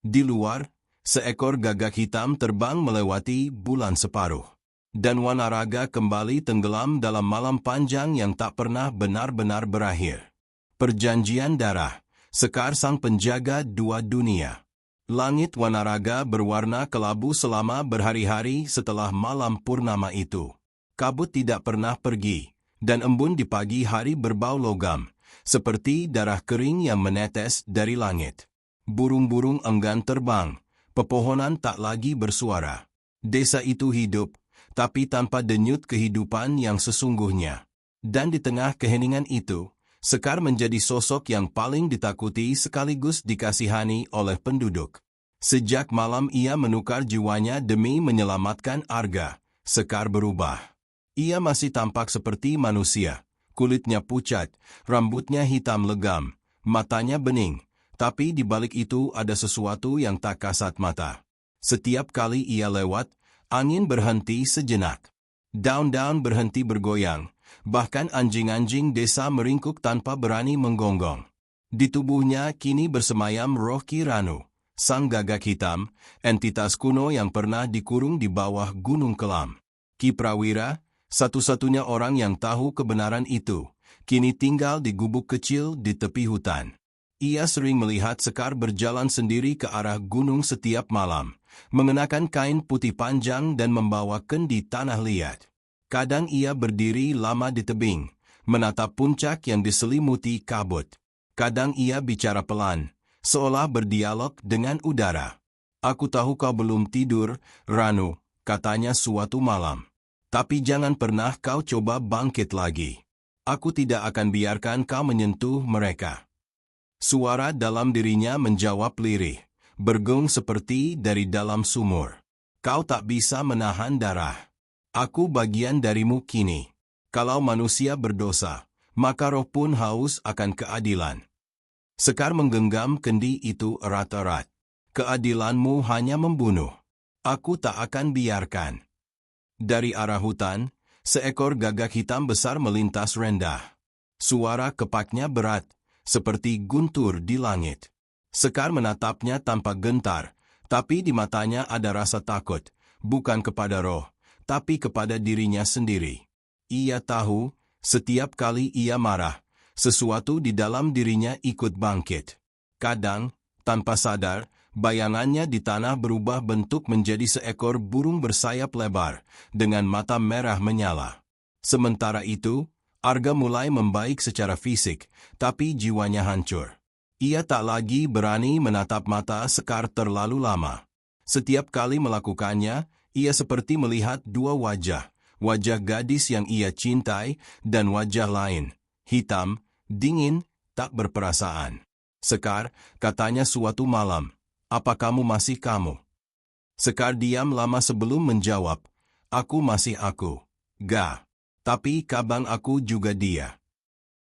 Di luar, seekor gagak hitam terbang melewati bulan separuh. Dan Wanaraga kembali tenggelam dalam malam panjang yang tak pernah benar-benar berakhir. Perjanjian darah, Sekar sang penjaga dua dunia. Langit Wanaraga berwarna kelabu selama berhari-hari setelah malam purnama itu. Kabut tidak pernah pergi, dan embun di pagi hari berbau logam, seperti darah kering yang menetes dari langit. Burung-burung enggan terbang, pepohonan tak lagi bersuara. Desa itu hidup, tapi tanpa denyut kehidupan yang sesungguhnya. Dan di tengah keheningan itu, Sekar menjadi sosok yang paling ditakuti sekaligus dikasihani oleh penduduk. Sejak malam ia menukar jiwanya demi menyelamatkan Arga, Sekar berubah. Ia masih tampak seperti manusia, kulitnya pucat, rambutnya hitam legam, matanya bening, tapi di balik itu ada sesuatu yang tak kasat mata. Setiap kali ia lewat, angin berhenti sejenak. Daun-daun berhenti bergoyang, bahkan anjing-anjing desa meringkuk tanpa berani menggonggong. Di tubuhnya kini bersemayam roh Ki Ranu, sang gagak hitam, entitas kuno yang pernah dikurung di bawah Gunung Kelam. Ki Prawira, satu-satunya orang yang tahu kebenaran itu, kini tinggal di gubuk kecil di tepi hutan. Ia sering melihat Sekar berjalan sendiri ke arah gunung setiap malam, mengenakan kain putih panjang dan membawa kendi tanah liat. Kadang ia berdiri lama di tebing, menatap puncak yang diselimuti kabut. Kadang ia bicara pelan, seolah berdialog dengan udara. "Aku tahu kau belum tidur, Ranu," katanya suatu malam. "Tapi jangan pernah kau coba bangkit lagi. Aku tidak akan biarkan kau menyentuh mereka. Suara dalam dirinya menjawab lirih, bergung seperti dari dalam sumur. Kau tak bisa menahan darah. Aku bagian darimu kini. Kalau manusia berdosa, maka roh pun haus akan keadilan. Sekar menggenggam kendi itu erat-erat. Keadilanmu hanya membunuh. Aku tak akan biarkan. Dari arah hutan, seekor gagak hitam besar melintas rendah. Suara kepaknya berat, seperti guntur di langit. Sekar menatapnya tanpa gentar, tapi di matanya ada rasa takut, bukan kepada roh, tapi kepada dirinya sendiri. Ia tahu, setiap kali ia marah, sesuatu di dalam dirinya ikut bangkit. Kadang, tanpa sadar, bayangannya di tanah berubah bentuk menjadi seekor burung bersayap lebar, dengan mata merah menyala. Sementara itu, Arga mulai membaik secara fisik, tapi jiwanya hancur. Ia tak lagi berani menatap mata Sekar terlalu lama. Setiap kali melakukannya, ia seperti melihat dua wajah, wajah gadis yang ia cintai dan wajah lain, hitam, dingin, tak berperasaan. Sekar, katanya suatu malam, apa kamu masih kamu? Sekar diam lama sebelum menjawab, aku masih aku. Ga. Tapi kabang aku juga dia.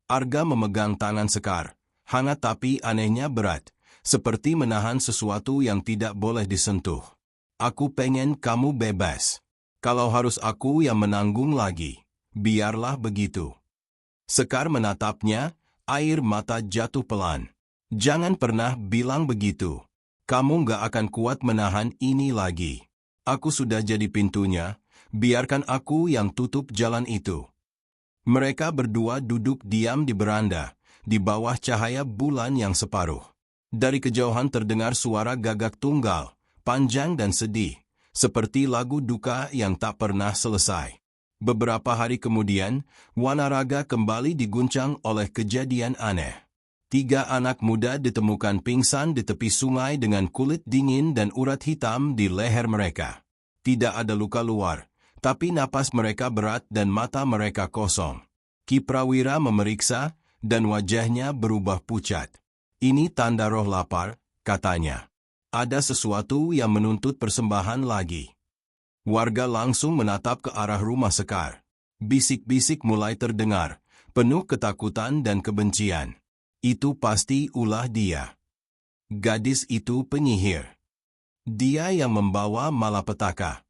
Arga memegang tangan Sekar, hangat tapi anehnya berat, seperti menahan sesuatu yang tidak boleh disentuh. Aku pengen kamu bebas. Kalau harus aku yang menanggung lagi, biarlah begitu. Sekar menatapnya, air mata jatuh pelan. Jangan pernah bilang begitu. Kamu gak akan kuat menahan ini lagi. Aku sudah jadi pintunya. Biarkan aku yang tutup jalan itu. Mereka berdua duduk diam di beranda, di bawah cahaya bulan yang separuh. Dari kejauhan terdengar suara gagak tunggal, panjang dan sedih, seperti lagu duka yang tak pernah selesai. Beberapa hari kemudian, Wanaraga kembali diguncang oleh kejadian aneh. 3 anak muda ditemukan pingsan di tepi sungai dengan kulit dingin dan urat hitam di leher mereka. Tidak ada luka luar, tapi napas mereka berat dan mata mereka kosong. Ki Prawira memeriksa, dan wajahnya berubah pucat. Ini tanda roh lapar, katanya. Ada sesuatu yang menuntut persembahan lagi. Warga langsung menatap ke arah rumah Sekar. Bisik-bisik mulai terdengar, penuh ketakutan dan kebencian. Itu pasti ulah dia. Gadis itu penyihir. Dia yang membawa malapetaka.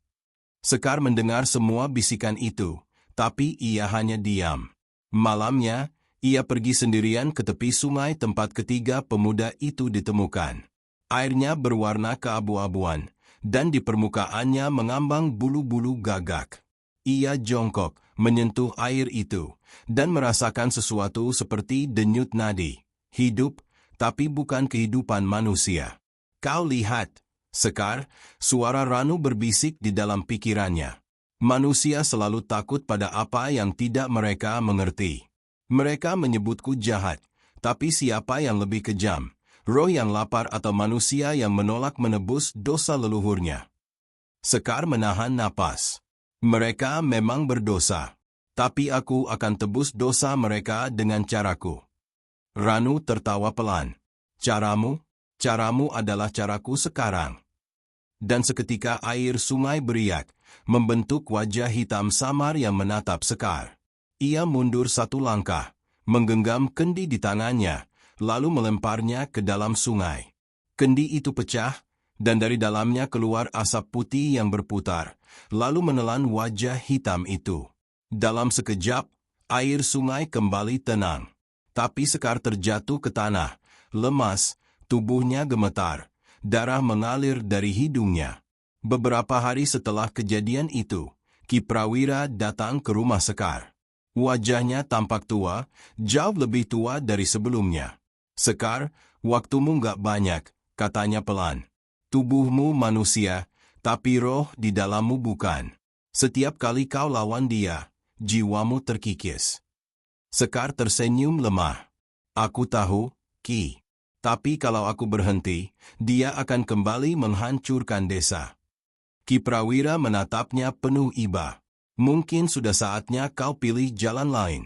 Sekar mendengar semua bisikan itu, tapi ia hanya diam. Malamnya, ia pergi sendirian ke tepi sungai tempat ketiga pemuda itu ditemukan. Airnya berwarna keabu-abuan, dan di permukaannya mengambang bulu-bulu gagak. Ia jongkok, menyentuh air itu, dan merasakan sesuatu seperti denyut nadi. Hidup, tapi bukan kehidupan manusia. Kau lihat, Sekar, suara Ranu berbisik di dalam pikirannya. Manusia selalu takut pada apa yang tidak mereka mengerti. Mereka menyebutku jahat, tapi siapa yang lebih kejam? Roh yang lapar atau manusia yang menolak menebus dosa leluhurnya? Sekar menahan napas. Mereka memang berdosa, tapi aku akan tebus dosa mereka dengan caraku. Ranu tertawa pelan. Caramu? Caramu adalah caraku sekarang. Dan seketika air sungai beriak, membentuk wajah hitam samar yang menatap Sekar. Ia mundur 1 langkah, menggenggam kendi di tangannya, lalu melemparnya ke dalam sungai. Kendi itu pecah, dan dari dalamnya keluar asap putih yang berputar, lalu menelan wajah hitam itu. Dalam sekejap, air sungai kembali tenang. Tapi Sekar terjatuh ke tanah, lemas, tubuhnya gemetar, darah mengalir dari hidungnya. Beberapa hari setelah kejadian itu, Ki Prawira datang ke rumah Sekar. Wajahnya tampak tua, jauh lebih tua dari sebelumnya. Sekar, waktumu gak banyak, katanya pelan. Tubuhmu manusia, tapi roh di dalammu bukan. Setiap kali kau lawan dia, jiwamu terkikis. Sekar tersenyum lemah. Aku tahu, Ki. Tapi kalau aku berhenti, dia akan kembali menghancurkan desa. Ki Prawira menatapnya penuh iba. Mungkin sudah saatnya kau pilih jalan lain.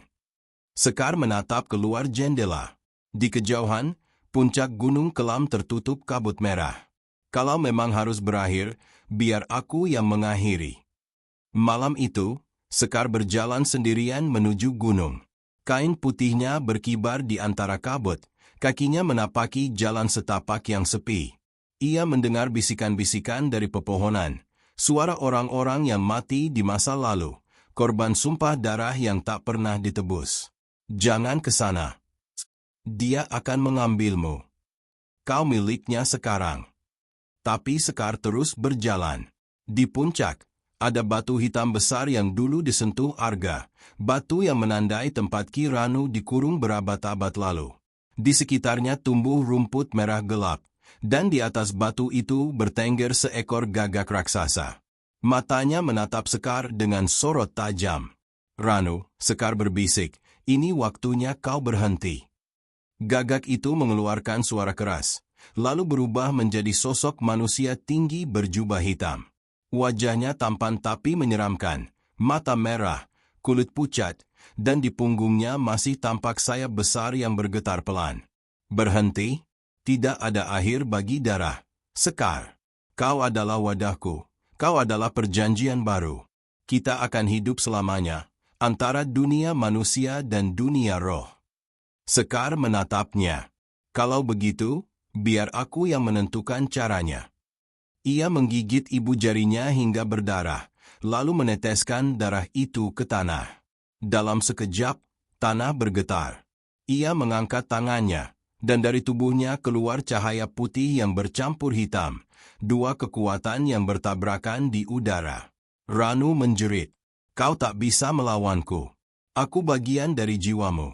Sekar menatap keluar jendela. Di kejauhan, puncak Gunung Kelam tertutup kabut merah. Kalau memang harus berakhir, biar aku yang mengakhiri. Malam itu, Sekar berjalan sendirian menuju gunung. Kain putihnya berkibar di antara kabut, kakinya menapaki jalan setapak yang sepi. Ia mendengar bisikan-bisikan dari pepohonan, suara orang-orang yang mati di masa lalu, korban sumpah darah yang tak pernah ditebus. Jangan ke sana. Dia akan mengambilmu. Kau miliknya sekarang. Tapi Sekar terus berjalan. Di puncak, ada batu hitam besar yang dulu disentuh Arga, batu yang menandai tempat Ki Ranu dikurung berabad-abad lalu. Di sekitarnya tumbuh rumput merah gelap, dan di atas batu itu bertengger seekor gagak raksasa. Matanya menatap Sekar dengan sorot tajam. Ranu, Sekar berbisik, ini waktunya kau berhenti. Gagak itu mengeluarkan suara keras, lalu berubah menjadi sosok manusia tinggi berjubah hitam. Wajahnya tampan tapi menyeramkan, mata merah, kulit pucat, dan di punggungnya masih tampak sayap besar yang bergetar pelan. Berhenti? Tidak ada akhir bagi darah. Sekar, kau adalah wadahku, kau adalah perjanjian baru. Kita akan hidup selamanya, antara dunia manusia dan dunia roh. Sekar menatapnya. Kalau begitu, biar aku yang menentukan caranya. Ia menggigit ibu jarinya hingga berdarah, lalu meneteskan darah itu ke tanah. Dalam sekejap, tanah bergetar. Ia mengangkat tangannya, dan dari tubuhnya keluar cahaya putih yang bercampur hitam, dua kekuatan yang bertabrakan di udara. Ranu menjerit, "Kau tak bisa melawanku. Aku bagian dari jiwamu."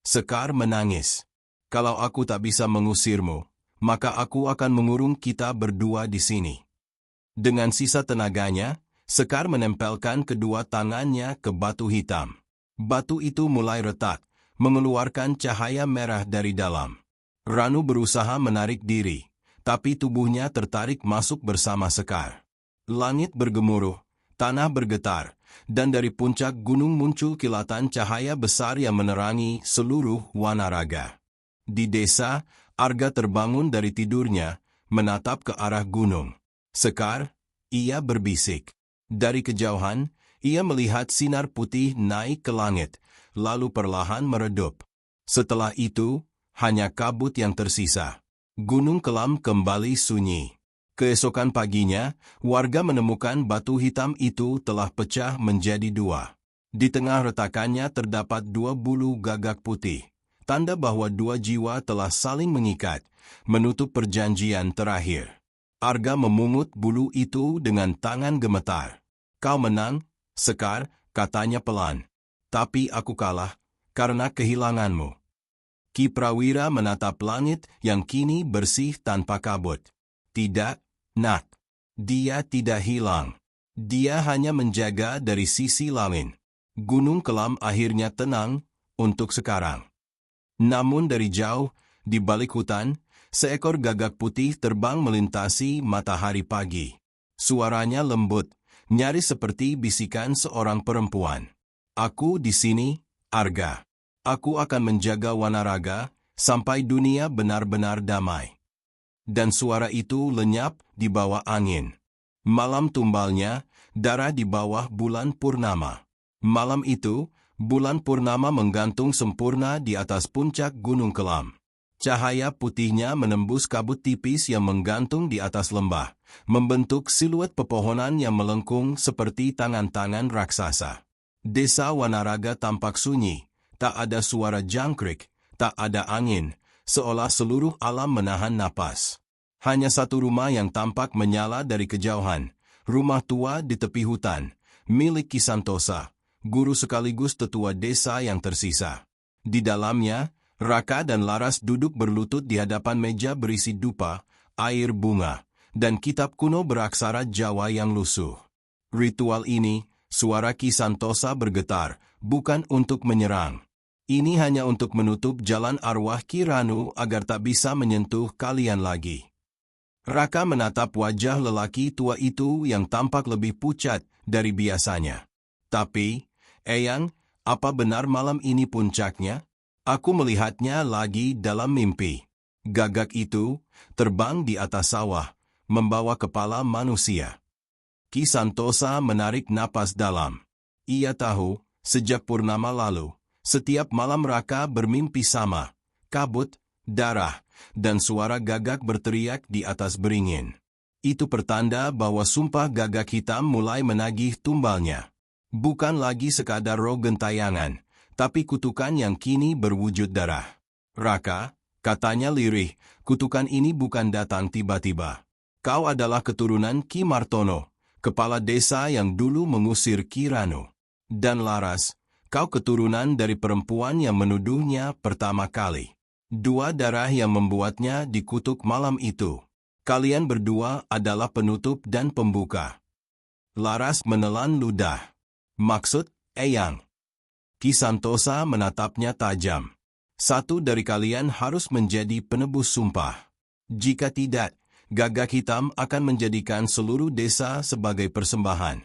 Sekar menangis. "Kalau aku tak bisa mengusirmu, maka aku akan mengurung kita berdua di sini." Dengan sisa tenaganya, Sekar menempelkan kedua tangannya ke batu hitam. Batu itu mulai retak, mengeluarkan cahaya merah dari dalam. Ranu berusaha menarik diri, tapi tubuhnya tertarik masuk bersama Sekar. Langit bergemuruh, tanah bergetar, dan dari puncak gunung muncul kilatan cahaya besar yang menerangi seluruh Wanaraga. Di desa, Arga terbangun dari tidurnya, menatap ke arah gunung. "Sekar," ia berbisik. Dari kejauhan, ia melihat sinar putih naik ke langit, lalu perlahan meredup. Setelah itu, hanya kabut yang tersisa. Gunung Kelam kembali sunyi. Keesokan paginya, warga menemukan batu hitam itu telah pecah menjadi dua. Di tengah retakannya terdapat dua bulu gagak putih, tanda bahwa dua jiwa telah saling mengikat, menutup perjanjian terakhir. Arga memungut bulu itu dengan tangan gemetar. "Kau menang, Sekar," katanya pelan. "Tapi aku kalah, karena kehilanganmu." Ki Prawira menatap langit yang kini bersih tanpa kabut. "Tidak, Nak. Dia tidak hilang. Dia hanya menjaga dari sisi lain." Gunung Kelam akhirnya tenang, untuk sekarang. Namun dari jauh, di balik hutan, seekor gagak putih terbang melintasi matahari pagi. Suaranya lembut, nyaris seperti bisikan seorang perempuan. "Aku di sini, Arga. Aku akan menjaga Wanaraga, sampai dunia benar-benar damai." Dan suara itu lenyap di bawah angin. Malam tumbalnya, darah di bawah bulan purnama. Malam itu, bulan purnama menggantung sempurna di atas puncak Gunung Kelam. Cahaya putihnya menembus kabut tipis yang menggantung di atas lembah, membentuk siluet pepohonan yang melengkung seperti tangan-tangan raksasa. Desa Wanaraga tampak sunyi, tak ada suara jangkrik, tak ada angin, seolah seluruh alam menahan napas. Hanya satu rumah yang tampak menyala dari kejauhan, rumah tua di tepi hutan, milik Ki Santosa, guru sekaligus tetua desa yang tersisa. Di dalamnya, Raka dan Laras duduk berlutut di hadapan meja berisi dupa, air bunga, dan kitab kuno beraksara Jawa yang lusuh. Ritual ini, suara Ki Santosa bergetar, bukan untuk menyerang. Ini hanya untuk menutup jalan arwah Ki Ranu agar tak bisa menyentuh kalian lagi. Raka menatap wajah lelaki tua itu yang tampak lebih pucat dari biasanya. "Tapi, Eyang, Apa benar malam ini puncaknya? Aku melihatnya lagi dalam mimpi. Gagak itu terbang di atas sawah, membawa kepala manusia. Ki Santosa menarik napas dalam. Ia tahu, sejak purnama lalu, setiap malam Raka bermimpi sama, kabut, darah, dan suara gagak berteriak di atas beringin. Itu pertanda bahwa sumpah gagak hitam mulai menagih tumbalnya. Bukan lagi sekadar roh gentayangan, tapi kutukan yang kini berwujud darah. Raka, katanya lirih, kutukan ini bukan datang tiba-tiba. Kau adalah keturunan Ki Martono, kepala desa yang dulu mengusir Ki Ranu. Dan Laras, kau keturunan dari perempuan yang menuduhnya pertama kali. Dua darah yang membuatnya dikutuk malam itu. Kalian berdua adalah penutup dan pembuka. Laras menelan ludah. Maksud, Eyang? Ki Santosa menatapnya tajam. Satu dari kalian harus menjadi penebus sumpah. Jika tidak, gagak hitam akan menjadikan seluruh desa sebagai persembahan.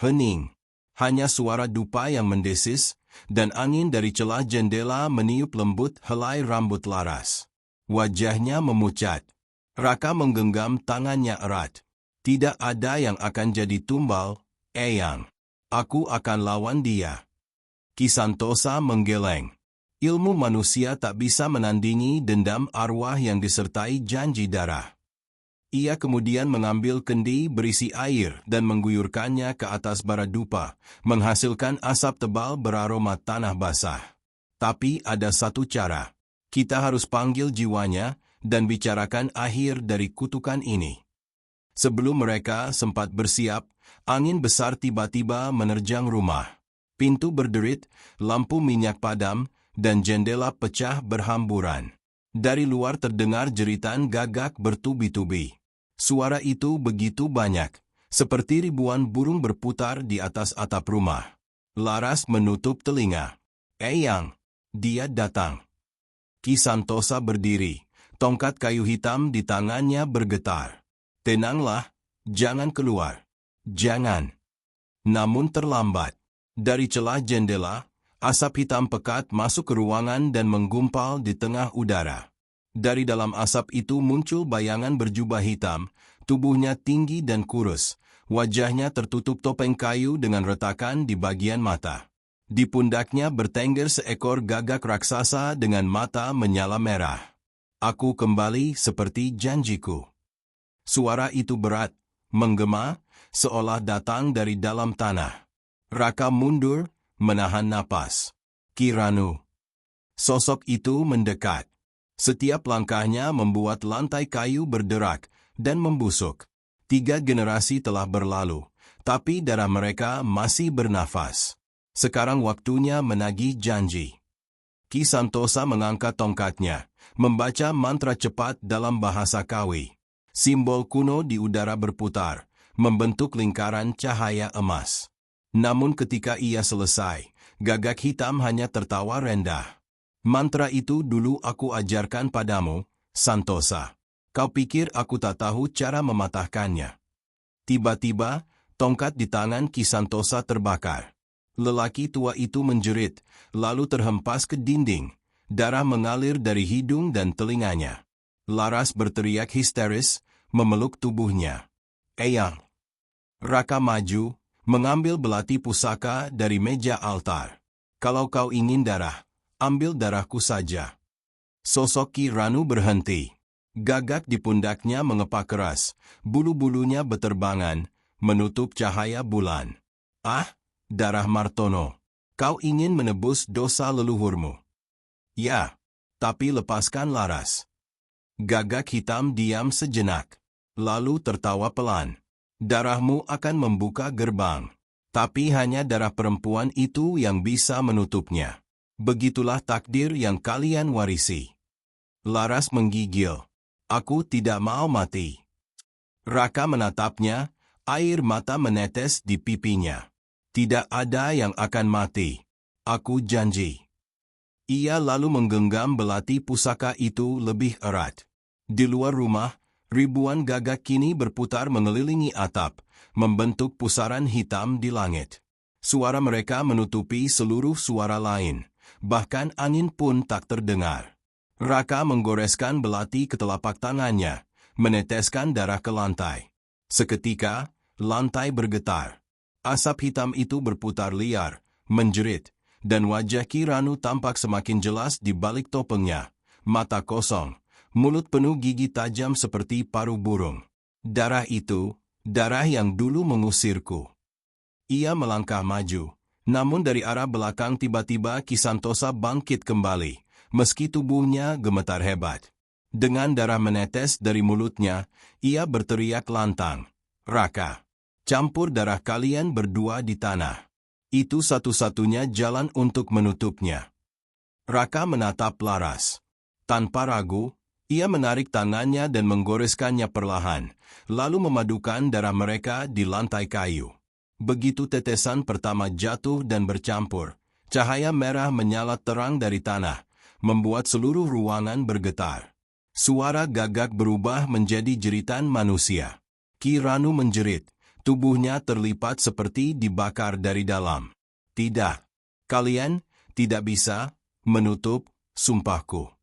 Hening. Hanya suara dupa yang mendesis, dan angin dari celah jendela meniup lembut helai rambut Laras. Wajahnya memucat. Raka menggenggam tangannya erat. Tidak ada yang akan jadi tumbal, Eyang. Aku akan lawan dia. Ki Santosa menggeleng. Ilmu manusia tak bisa menandingi dendam arwah yang disertai janji darah. Ia kemudian mengambil kendi berisi air dan mengguyurkannya ke atas bara dupa, menghasilkan asap tebal beraroma tanah basah. Tapi ada satu cara. Kita harus panggil jiwanya dan bicarakan akhir dari kutukan ini. Sebelum mereka sempat bersiap, angin besar tiba-tiba menerjang rumah. Pintu berderit, lampu minyak padam, dan jendela pecah berhamburan. Dari luar terdengar jeritan gagak bertubi-tubi. Suara itu begitu banyak, seperti ribuan burung berputar di atas atap rumah. Laras menutup telinga. Eyang, dia datang. Ki Santosa berdiri, tongkat kayu hitam di tangannya bergetar. Tenanglah, jangan keluar. Jangan. Namun terlambat. Dari celah jendela, asap hitam pekat masuk ke ruangan dan menggumpal di tengah udara. Dari dalam asap itu muncul bayangan berjubah hitam, tubuhnya tinggi dan kurus, wajahnya tertutup topeng kayu dengan retakan di bagian mata. Di pundaknya bertengger seekor gagak raksasa dengan mata menyala merah. Aku kembali seperti janjiku. Suara itu berat, menggema, seolah datang dari dalam tanah. Raka mundur, menahan napas. Ki Ranu. Sosok itu mendekat. Setiap langkahnya membuat lantai kayu berderak dan membusuk. 3 generasi telah berlalu, tapi darah mereka masih bernafas. Sekarang waktunya menagih janji. Ki Santosa mengangkat tongkatnya, membaca mantra cepat dalam bahasa Kawi. Simbol kuno di udara berputar, membentuk lingkaran cahaya emas. Namun ketika ia selesai, gagak hitam hanya tertawa rendah. Mantra itu dulu aku ajarkan padamu, Santosa. Kau pikir aku tak tahu cara mematahkannya? Tiba-tiba, tongkat di tangan Ki Santosa terbakar. Lelaki tua itu menjerit, lalu terhempas ke dinding. Darah mengalir dari hidung dan telinganya. Laras berteriak histeris, memeluk tubuhnya. Eyang. Raka maju, mengambil belati pusaka dari meja altar. Kalau kau ingin darah, ambil darahku saja. Sosok Ki Ranu berhenti. Gagak di pundaknya mengepak keras, bulu-bulunya beterbangan, menutup cahaya bulan. Ah, darah Martono, kau ingin menebus dosa leluhurmu. Ya, tapi lepaskan Laras. Gagak hitam diam sejenak, lalu tertawa pelan. Darahmu akan membuka gerbang, tapi hanya darah perempuan itu yang bisa menutupnya. Begitulah takdir yang kalian warisi. Laras menggigil. Aku tidak mau mati. Raka menatapnya, air mata menetes di pipinya. Tidak ada yang akan mati. Aku janji. Ia lalu menggenggam belati pusaka itu lebih erat. Di luar rumah, ribuan gagak kini berputar mengelilingi atap, membentuk pusaran hitam di langit. Suara mereka menutupi seluruh suara lain, bahkan angin pun tak terdengar. Raka menggoreskan belati ke telapak tangannya, meneteskan darah ke lantai. Seketika, lantai bergetar. Asap hitam itu berputar liar, menjerit, dan wajah Ki Ranu tampak semakin jelas di balik topengnya. Mata kosong, mulut penuh gigi tajam seperti paruh burung. Darah itu, darah yang dulu mengusirku. Ia melangkah maju, namun dari arah belakang tiba-tiba Ki Santosa bangkit kembali, meski tubuhnya gemetar hebat. Dengan darah menetes dari mulutnya, ia berteriak lantang, "Raka, campur darah kalian berdua di tanah." Itu satu-satunya jalan untuk menutupnya. Raka menatap Laras. Tanpa ragu, ia menarik tangannya dan menggoreskannya perlahan, lalu memadukan darah mereka di lantai kayu. Begitu tetesan pertama jatuh dan bercampur, cahaya merah menyala terang dari tanah, membuat seluruh ruangan bergetar. Suara gagak berubah menjadi jeritan manusia. Ki Ranu menjerit, tubuhnya terlipat seperti dibakar dari dalam. "Tidak, kalian tidak bisa menutup sumpahku."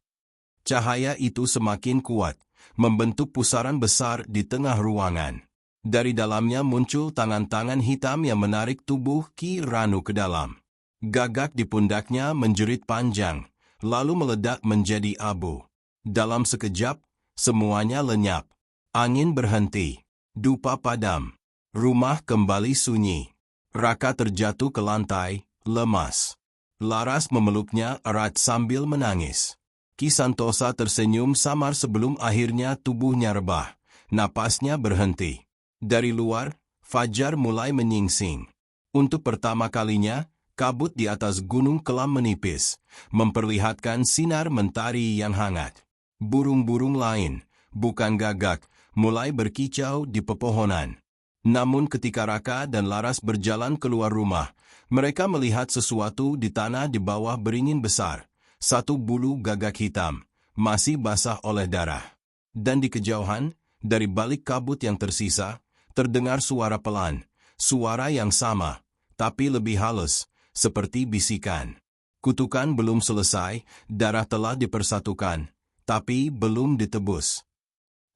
Cahaya itu semakin kuat, membentuk pusaran besar di tengah ruangan. Dari dalamnya muncul tangan-tangan hitam yang menarik tubuh Ki Ranu ke dalam. Gagak di pundaknya menjerit panjang, lalu meledak menjadi abu. Dalam sekejap, semuanya lenyap. Angin berhenti. Dupa padam. Rumah kembali sunyi. Raka terjatuh ke lantai, lemas. Laras memeluknya erat sambil menangis. Ki Santosa tersenyum samar sebelum akhirnya tubuhnya rebah. Napasnya berhenti. Dari luar, fajar mulai menyingsing. Untuk pertama kalinya, kabut di atas Gunung Kelam menipis, memperlihatkan sinar mentari yang hangat. Burung-burung lain, bukan gagak, mulai berkicau di pepohonan. Namun ketika Raka dan Laras berjalan keluar rumah, mereka melihat sesuatu di tanah di bawah beringin besar. Satu bulu gagak hitam, masih basah oleh darah. Dan di kejauhan, dari balik kabut yang tersisa, terdengar suara pelan, suara yang sama, tapi lebih halus, seperti bisikan. Kutukan belum selesai, darah telah dipersatukan, tapi belum ditebus.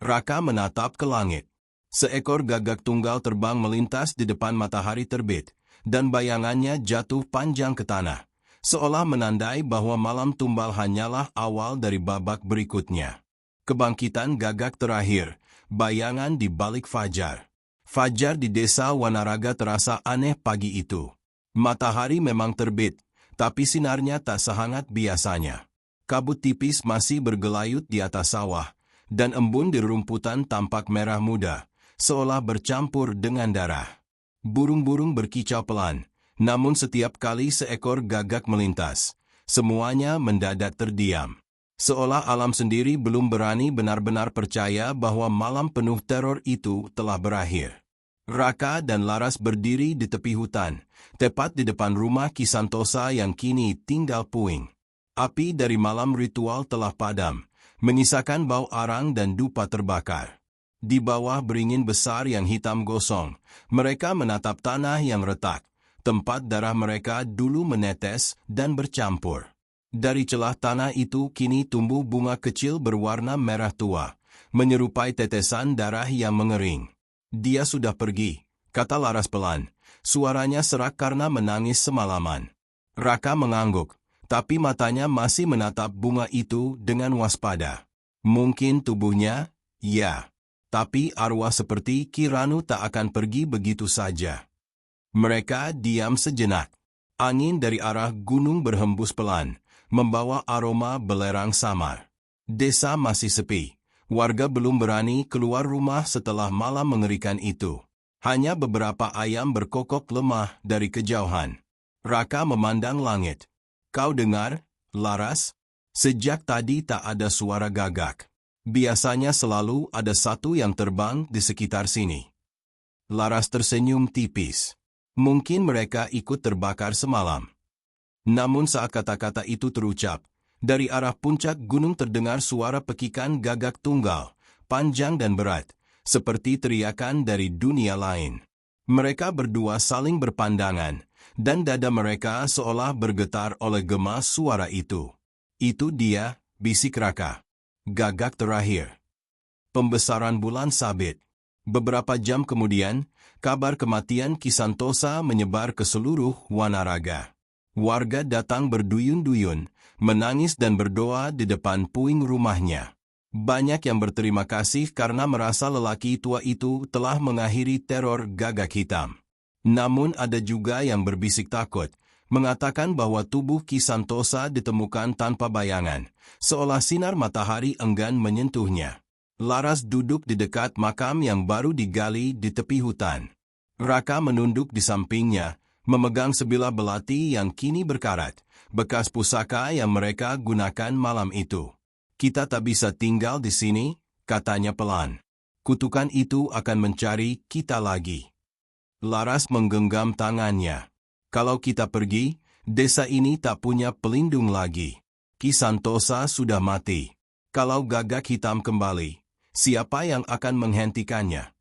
Raka menatap ke langit. Seekor gagak tunggal terbang melintas di depan matahari terbit, dan bayangannya jatuh panjang ke tanah, seolah menandai bahwa malam tumbal hanyalah awal dari babak berikutnya. Kebangkitan gagak terakhir, bayangan di balik fajar. Fajar di desa Wanaraga terasa aneh pagi itu. Matahari memang terbit, tapi sinarnya tak sehangat biasanya. Kabut tipis masih bergelayut di atas sawah, dan embun di rumputan tampak merah muda, seolah bercampur dengan darah. Burung-burung berkicau pelan, namun setiap kali seekor gagak melintas, semuanya mendadak terdiam. Seolah alam sendiri belum berani benar-benar percaya bahwa malam penuh teror itu telah berakhir. Raka dan Laras berdiri di tepi hutan, tepat di depan rumah Ki Santosa yang kini tinggal puing. Api dari malam ritual telah padam, menyisakan bau arang dan dupa terbakar. Di bawah beringin besar yang hitam gosong, mereka menatap tanah yang retak, tempat darah mereka dulu menetes dan bercampur. Dari celah tanah itu kini tumbuh bunga kecil berwarna merah tua, menyerupai tetesan darah yang mengering. "Dia sudah pergi," kata Laras pelan. Suaranya serak karena menangis semalaman. Raka mengangguk, tapi matanya masih menatap bunga itu dengan waspada. Mungkin tubuhnya, ya. Tapi arwah seperti Ki Ranu tak akan pergi begitu saja. Mereka diam sejenak. Angin dari arah gunung berhembus pelan, membawa aroma belerang samar. Desa masih sepi. Warga belum berani keluar rumah setelah malam mengerikan itu. Hanya beberapa ayam berkokok lemah dari kejauhan. Raka memandang langit. "Kau dengar, Laras? Sejak tadi tak ada suara gagak. Biasanya selalu ada satu yang terbang di sekitar sini." Laras tersenyum tipis. Mungkin mereka ikut terbakar semalam. Namun saat kata-kata itu terucap, dari arah puncak gunung terdengar suara pekikan gagak tunggal, panjang dan berat, seperti teriakan dari dunia lain. Mereka berdua saling berpandangan, dan dada mereka seolah bergetar oleh gema suara itu. Itu dia, bisik Raka. Gagak terakhir. Pembesaran bulan sabit. Beberapa jam kemudian, kabar kematian Ki Santosa menyebar ke seluruh Wanaraga. Warga datang berduyun-duyun, menangis dan berdoa di depan puing rumahnya. Banyak yang berterima kasih karena merasa lelaki tua itu telah mengakhiri teror Gagak Hitam. Namun ada juga yang berbisik takut, mengatakan bahwa tubuh Ki Santosa ditemukan tanpa bayangan, seolah sinar matahari enggan menyentuhnya. Laras duduk di dekat makam yang baru digali di tepi hutan. Raka menunduk di sampingnya, memegang sebilah belati yang kini berkarat, bekas pusaka yang mereka gunakan malam itu. Kita tak bisa tinggal di sini, katanya pelan. Kutukan itu akan mencari kita lagi. Laras menggenggam tangannya. Kalau kita pergi, desa ini tak punya pelindung lagi. Ki Santosa sudah mati. Kalau Gagak Hitam kembali, siapa yang akan menghentikannya?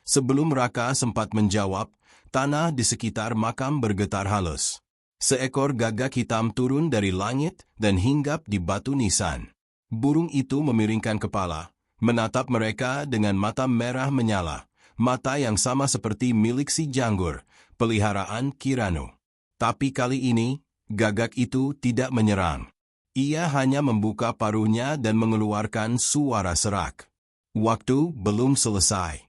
Sebelum Raka sempat menjawab, tanah di sekitar makam bergetar halus. Seekor gagak hitam turun dari langit dan hinggap di batu nisan. Burung itu memiringkan kepala, menatap mereka dengan mata merah menyala, mata yang sama seperti milik si janggur, peliharaan Kiranu. Tapi kali ini, gagak itu tidak menyerang. Ia hanya membuka paruhnya dan mengeluarkan suara serak. Waktu belum selesai.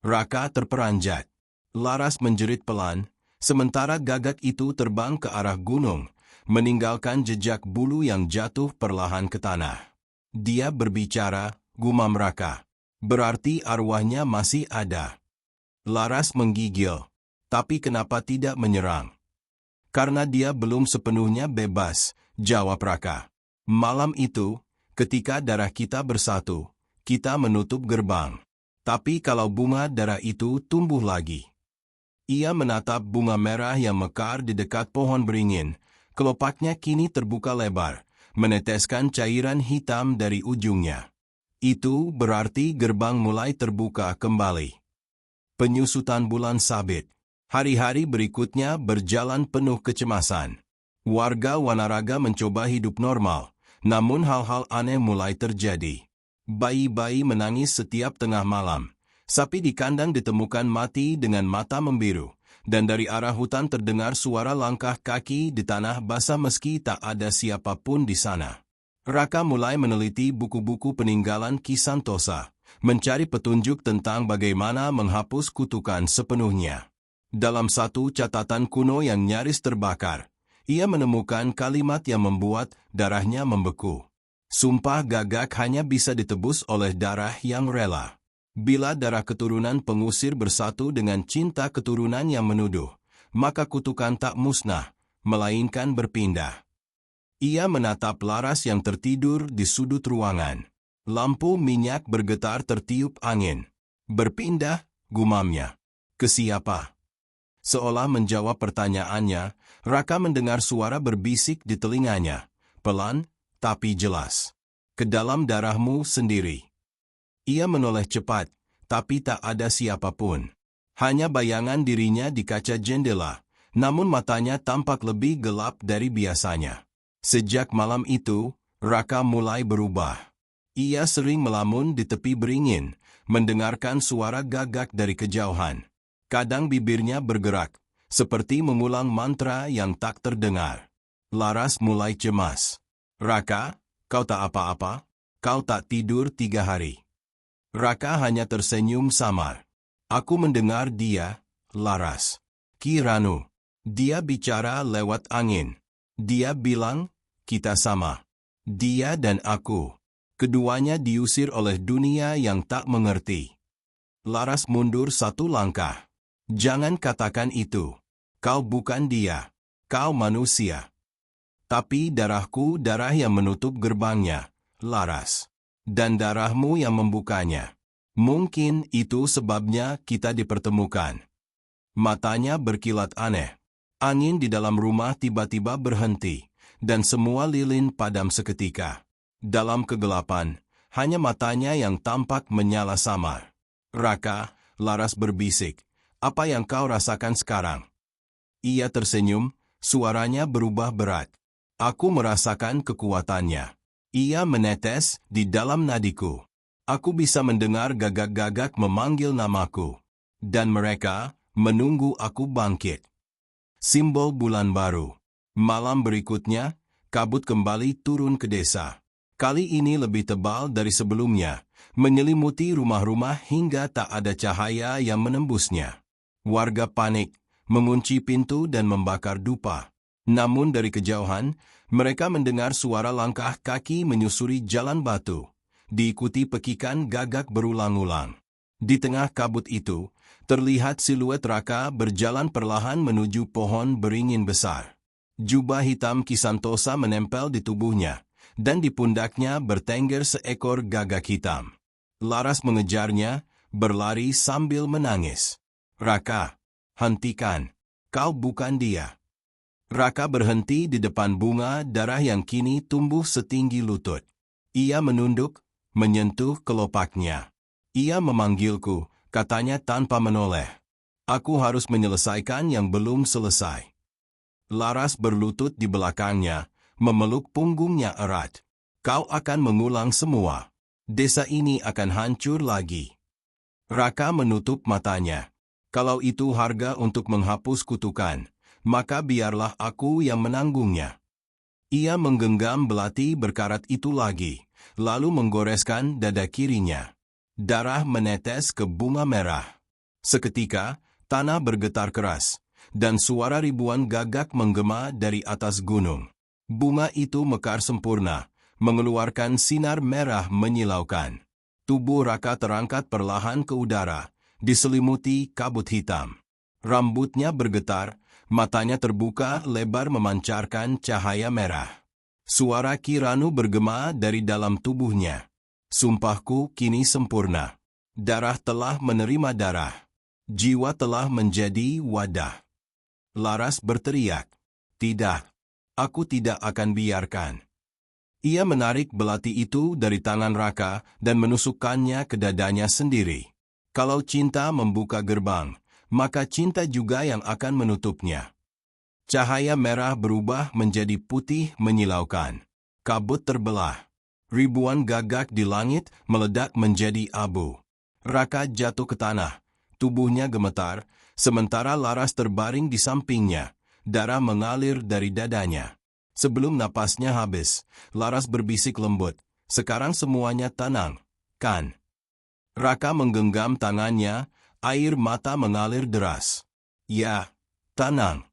Raka terperanjat. Laras menjerit pelan, sementara gagak itu terbang ke arah gunung, meninggalkan jejak bulu yang jatuh perlahan ke tanah. Dia berbicara, gumam Raka. Berarti arwahnya masih ada. Laras menggigil. Tapi kenapa tidak menyerang? Karena dia belum sepenuhnya bebas, jawab Raka. Malam itu, ketika darah kita bersatu, kita menutup gerbang. Tapi kalau bunga darah itu tumbuh lagi. Ia menatap bunga merah yang mekar di dekat pohon beringin. Kelopaknya kini terbuka lebar, meneteskan cairan hitam dari ujungnya. Itu berarti gerbang mulai terbuka kembali. Penyusutan bulan sabit. Hari-hari berikutnya berjalan penuh kecemasan. Warga Wanaraga mencoba hidup normal, namun hal-hal aneh mulai terjadi. Bayi-bayi menangis setiap tengah malam. Sapi di kandang ditemukan mati dengan mata membiru, dan dari arah hutan terdengar suara langkah kaki di tanah basah meski tak ada siapapun di sana. Raka mulai meneliti buku-buku peninggalan Ki Santosa, mencari petunjuk tentang bagaimana menghapus kutukan sepenuhnya. Dalam satu catatan kuno yang nyaris terbakar, ia menemukan kalimat yang membuat darahnya membeku. Sumpah gagak hanya bisa ditebus oleh darah yang rela. Bila darah keturunan pengusir bersatu dengan cinta keturunan yang menuduh, maka kutukan tak musnah, melainkan berpindah. Ia menatap Laras yang tertidur di sudut ruangan. Lampu minyak bergetar tertiup angin. Berpindah, gumamnya. Ke siapa? Seolah menjawab pertanyaannya, Raka mendengar suara berbisik di telinganya. Pelan, tapi jelas. Ke dalam darahmu sendiri. Ia menoleh cepat, tapi tak ada siapapun. Hanya bayangan dirinya di kaca jendela, namun matanya tampak lebih gelap dari biasanya. Sejak malam itu, Raka mulai berubah. Ia sering melamun di tepi beringin, mendengarkan suara gagak dari kejauhan. Kadang bibirnya bergerak, seperti mengulang mantra yang tak terdengar. Laras mulai cemas. Raka, kau tak apa-apa? Kau tak tidur 3 hari. Raka hanya tersenyum samar. Aku mendengar dia, Laras. Kiranu. Dia bicara lewat angin. Dia bilang, kita sama. Dia dan aku. Keduanya diusir oleh dunia yang tak mengerti. Laras mundur 1 langkah. Jangan katakan itu. Kau bukan dia. Kau manusia. Tapi darahku darah yang menutup gerbangnya, Laras. Dan darahmu yang membukanya. Mungkin itu sebabnya kita dipertemukan. Matanya berkilat aneh. Angin di dalam rumah tiba-tiba berhenti, dan semua lilin padam seketika. Dalam kegelapan, hanya matanya yang tampak menyala samar. Raka, Laras berbisik, apa yang kau rasakan sekarang? Ia tersenyum, suaranya berubah berat. Aku merasakan kekuatannya. Ia menetes di dalam nadiku. Aku bisa mendengar gagak-gagak memanggil namaku. Dan mereka menunggu aku bangkit. Simbol bulan baru. Malam berikutnya, kabut kembali turun ke desa. Kali ini lebih tebal dari sebelumnya, menyelimuti rumah-rumah hingga tak ada cahaya yang menembusnya. Warga panik, mengunci pintu dan membakar dupa. Namun dari kejauhan, mereka mendengar suara langkah kaki menyusuri jalan batu, diikuti pekikan gagak berulang-ulang. Di tengah kabut itu, terlihat siluet Raka berjalan perlahan menuju pohon beringin besar. Jubah hitam Kisantosa menempel di tubuhnya, dan di pundaknya bertengger seekor gagak hitam. Laras mengejarnya, berlari sambil menangis. Raka, hentikan, kau bukan dia. Raka berhenti di depan bunga darah yang kini tumbuh setinggi lutut. Ia menunduk, menyentuh kelopaknya. Ia memanggilku, katanya tanpa menoleh. Aku harus menyelesaikan yang belum selesai. Laras berlutut di belakangnya, memeluk punggungnya erat. Kau akan mengulang semua. Desa ini akan hancur lagi. Raka menutup matanya. Kalau itu harga untuk menghapus kutukan, maka biarlah aku yang menanggungnya. Ia menggenggam belati berkarat itu lagi, lalu menggoreskan dada kirinya. Darah menetes ke bunga merah. Seketika, tanah bergetar keras, dan suara ribuan gagak menggema dari atas gunung. Bunga itu mekar sempurna, mengeluarkan sinar merah menyilaukan. Tubuh Raka terangkat perlahan ke udara, diselimuti kabut hitam. Rambutnya bergetar, matanya terbuka lebar memancarkan cahaya merah. Suara Kiranu bergema dari dalam tubuhnya. Sumpahku kini sempurna. Darah telah menerima darah. Jiwa telah menjadi wadah. Laras berteriak. Tidak. Aku tidak akan biarkan. Ia menarik belati itu dari tangan Raka dan menusukkannya ke dadanya sendiri. Kalau cinta membuka gerbang, maka cinta juga yang akan menutupnya. Cahaya merah berubah menjadi putih menyilaukan. Kabut terbelah. Ribuan gagak di langit meledak menjadi abu. Raka jatuh ke tanah. Tubuhnya gemetar, sementara Laras terbaring di sampingnya. Darah mengalir dari dadanya. Sebelum napasnya habis, Laras berbisik lembut. Sekarang semuanya tenang, kan? Raka menggenggam tangannya, air mata mengalir deras. Ya, tenang.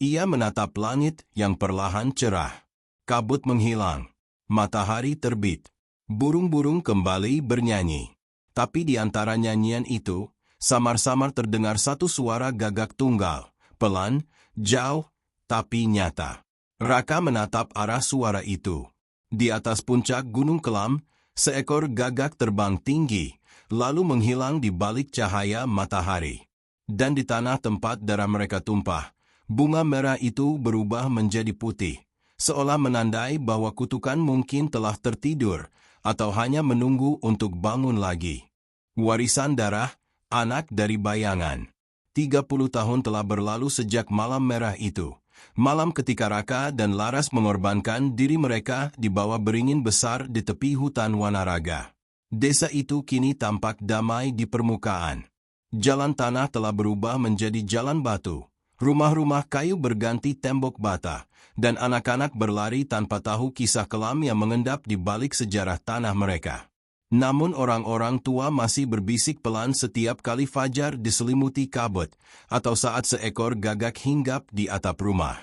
Ia menatap langit yang perlahan cerah. Kabut menghilang. Matahari terbit. Burung-burung kembali bernyanyi. Tapi di antara nyanyian itu, samar-samar terdengar satu suara gagak tunggal. Pelan, jauh, tapi nyata. Raka menatap arah suara itu. Di atas puncak Gunung Kelam, seekor gagak terbang tinggi, lalu menghilang di balik cahaya matahari. Dan di tanah tempat darah mereka tumpah, bunga merah itu berubah menjadi putih. Seolah menandai bahwa kutukan mungkin telah tertidur, atau hanya menunggu untuk bangun lagi. Warisan darah, anak dari bayangan. 30 tahun telah berlalu sejak malam merah itu. Malam ketika Raka dan Laras mengorbankan diri mereka di bawah beringin besar di tepi hutan Wanaraga. Desa itu kini tampak damai di permukaan. Jalan tanah telah berubah menjadi jalan batu. Rumah-rumah kayu berganti tembok bata, dan anak-anak berlari tanpa tahu kisah kelam yang mengendap di balik sejarah tanah mereka. Namun orang-orang tua masih berbisik pelan setiap kali fajar diselimuti kabut, atau saat seekor gagak hinggap di atap rumah.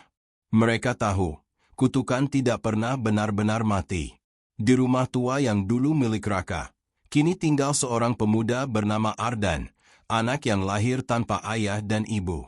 Mereka tahu, kutukan tidak pernah benar-benar mati. Di rumah tua yang dulu milik Raka, kini tinggal seorang pemuda bernama Ardan, anak yang lahir tanpa ayah dan ibu.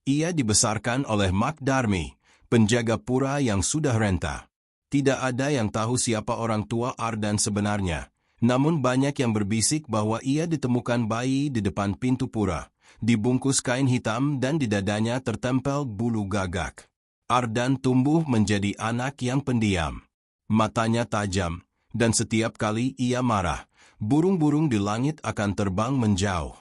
Ia dibesarkan oleh Mak Darmi, penjaga pura yang sudah renta. Tidak ada yang tahu siapa orang tua Ardan sebenarnya, namun banyak yang berbisik bahwa ia ditemukan bayi di depan pintu pura, dibungkus kain hitam dan di dadanya tertempel bulu gagak. Ardan tumbuh menjadi anak yang pendiam. Matanya tajam, dan setiap kali ia marah, burung-burung di langit akan terbang menjauh.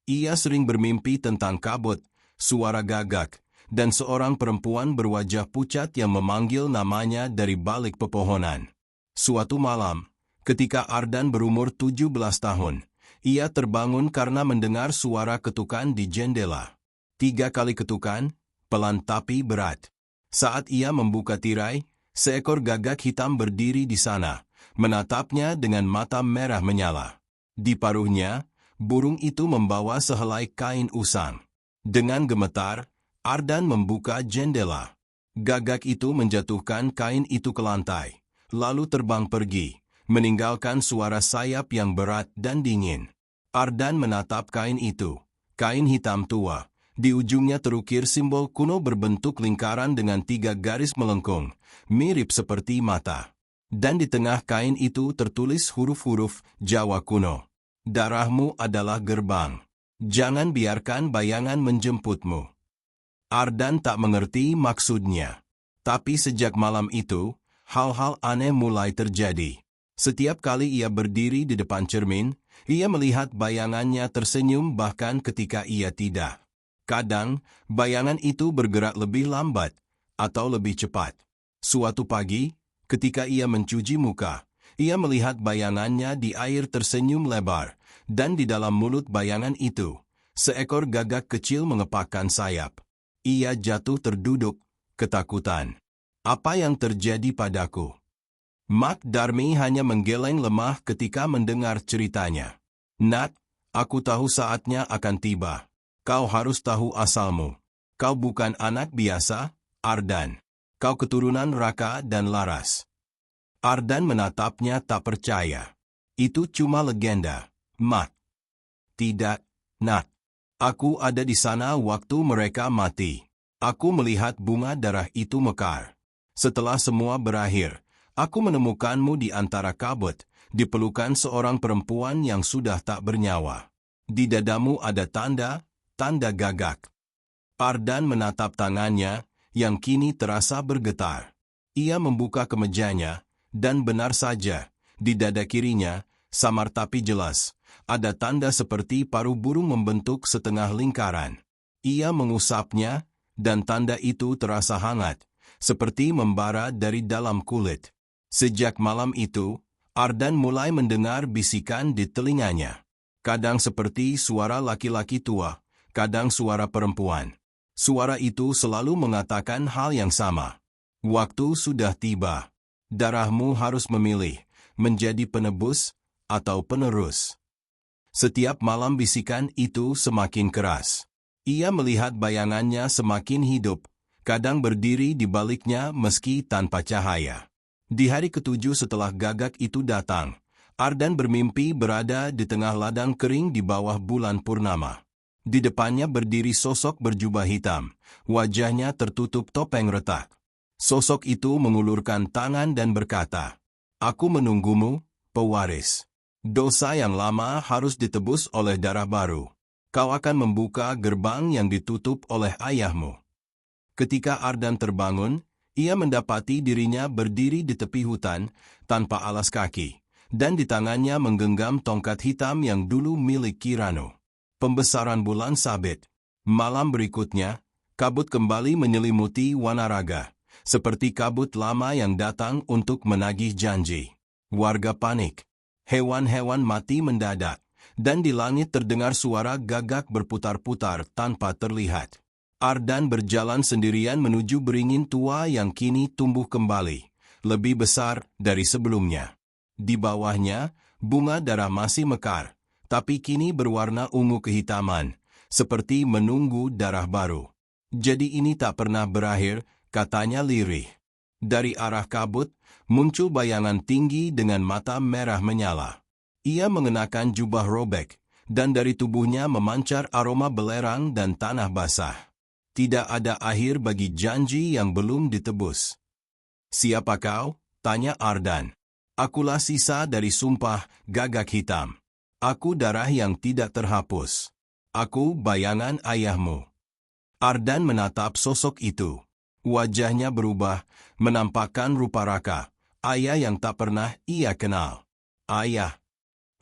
Ia sering bermimpi tentang kabut, suara gagak, dan seorang perempuan berwajah pucat yang memanggil namanya dari balik pepohonan. Suatu malam, ketika Ardan berumur 17 tahun, ia terbangun karena mendengar suara ketukan di jendela. 3 kali ketukan, pelan tapi berat. Saat ia membuka tirai, seekor gagak hitam berdiri di sana, menatapnya dengan mata merah menyala. Di paruhnya, burung itu membawa sehelai kain usang. Dengan gemetar, Ardan membuka jendela. Gagak itu menjatuhkan kain itu ke lantai, lalu terbang pergi, meninggalkan suara sayap yang berat dan dingin. Ardan menatap kain itu, kain hitam tua. Di ujungnya terukir simbol kuno berbentuk lingkaran dengan 3 garis melengkung, mirip seperti mata. Dan di tengah kain itu tertulis huruf-huruf Jawa kuno. Darahmu adalah gerbang. Jangan biarkan bayangan menjemputmu. Ardan tak mengerti maksudnya. Tapi sejak malam itu, hal-hal aneh mulai terjadi. Setiap kali ia berdiri di depan cermin, ia melihat bayangannya tersenyum bahkan ketika ia tidak. Kadang, bayangan itu bergerak lebih lambat atau lebih cepat. Suatu pagi, ketika ia mencuci muka, ia melihat bayangannya di air tersenyum lebar, dan di dalam mulut bayangan itu, seekor gagak kecil mengepakkan sayap. Ia jatuh terduduk, ketakutan. Apa yang terjadi padaku? Mak Darmi hanya menggeleng lemah ketika mendengar ceritanya. Nak, aku tahu saatnya akan tiba. Kau harus tahu asalmu. Kau bukan anak biasa, Ardan. Kau keturunan Raka dan Laras. Ardan menatapnya tak percaya. Itu cuma legenda, Mak. Tidak, Nak. Aku ada di sana waktu mereka mati. Aku melihat bunga darah itu mekar. Setelah semua berakhir, aku menemukanmu di antara kabut, di pelukan seorang perempuan yang sudah tak bernyawa. Di dadamu ada tanda gagak. Ardan menatap tangannya, yang kini terasa bergetar. Ia membuka kemejanya, dan benar saja, di dada kirinya, samar tapi jelas, ada tanda seperti paruh burung membentuk setengah lingkaran. Ia mengusapnya, dan tanda itu terasa hangat, seperti membara dari dalam kulit. Sejak malam itu, Ardan mulai mendengar bisikan di telinganya. Kadang seperti suara laki-laki tua, kadang suara perempuan. Suara itu selalu mengatakan hal yang sama. Waktu sudah tiba. Darahmu harus memilih, menjadi penebus atau penerus. Setiap malam bisikan itu semakin keras. Ia melihat bayangannya semakin hidup, kadang berdiri di baliknya meski tanpa cahaya. Di hari ketujuh setelah gagak itu datang, Ardan bermimpi berada di tengah ladang kering di bawah bulan purnama. Di depannya berdiri sosok berjubah hitam, wajahnya tertutup topeng retak. Sosok itu mengulurkan tangan dan berkata, "Aku menunggumu, pewaris. Dosa yang lama harus ditebus oleh darah baru. Kau akan membuka gerbang yang ditutup oleh ayahmu." Ketika Ardan terbangun, ia mendapati dirinya berdiri di tepi hutan, tanpa alas kaki, dan di tangannya menggenggam tongkat hitam yang dulu milik Kirano. Pembesaran bulan sabit. Malam berikutnya, kabut kembali menyelimuti Wanaraga, seperti kabut lama yang datang untuk menagih janji. Warga panik. Hewan-hewan mati mendadak, dan di langit terdengar suara gagak berputar-putar tanpa terlihat. Ardan berjalan sendirian menuju beringin tua yang kini tumbuh kembali, lebih besar dari sebelumnya. Di bawahnya, bunga darah masih mekar, tapi kini berwarna ungu kehitaman, seperti menunggu darah baru. Jadi ini tak pernah berakhir, katanya lirih. Dari arah kabut, muncul bayangan tinggi dengan mata merah menyala. Ia mengenakan jubah robek, dan dari tubuhnya memancar aroma belerang dan tanah basah. Tidak ada akhir bagi janji yang belum ditebus. "Siapa kau?" tanya Ardan. "Akulah sisa dari sumpah gagak hitam. Aku darah yang tidak terhapus. Aku bayangan ayahmu." Ardan menatap sosok itu. Wajahnya berubah, menampakkan rupa Raka, ayah yang tak pernah ia kenal. "Ayah."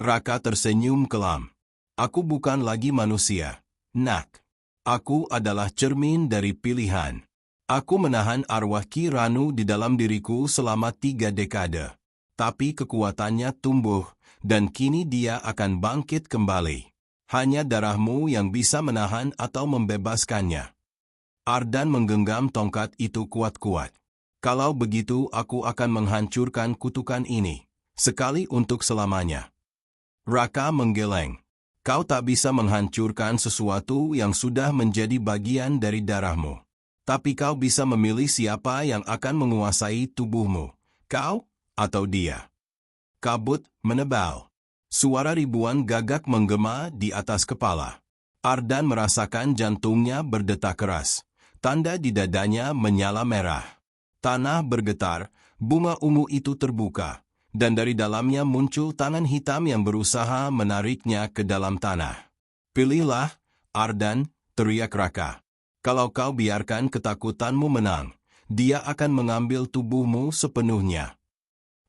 Raka tersenyum kelam. "Aku bukan lagi manusia, Nak. Aku adalah cermin dari pilihan. Aku menahan arwah Ki Ranu di dalam diriku selama 3 dekade. Tapi kekuatannya tumbuh, dan kini dia akan bangkit kembali. Hanya darahmu yang bisa menahan atau membebaskannya. Ardan menggenggam tongkat itu kuat-kuat. Kalau begitu aku akan menghancurkan kutukan ini, sekali untuk selamanya. Raka menggeleng. Kau tak bisa menghancurkan sesuatu yang sudah menjadi bagian dari darahmu. Tapi kau bisa memilih siapa yang akan menguasai tubuhmu, kau atau dia. Kabut menebal. Suara ribuan gagak menggema di atas kepala. Ardan merasakan jantungnya berdetak keras. Tanda di dadanya menyala merah. Tanah bergetar, bunga ungu itu terbuka, dan dari dalamnya muncul tangan hitam yang berusaha menariknya ke dalam tanah. Pilihlah, Ardan, teriak Raka. Kalau kau biarkan ketakutanmu menang, dia akan mengambil tubuhmu sepenuhnya.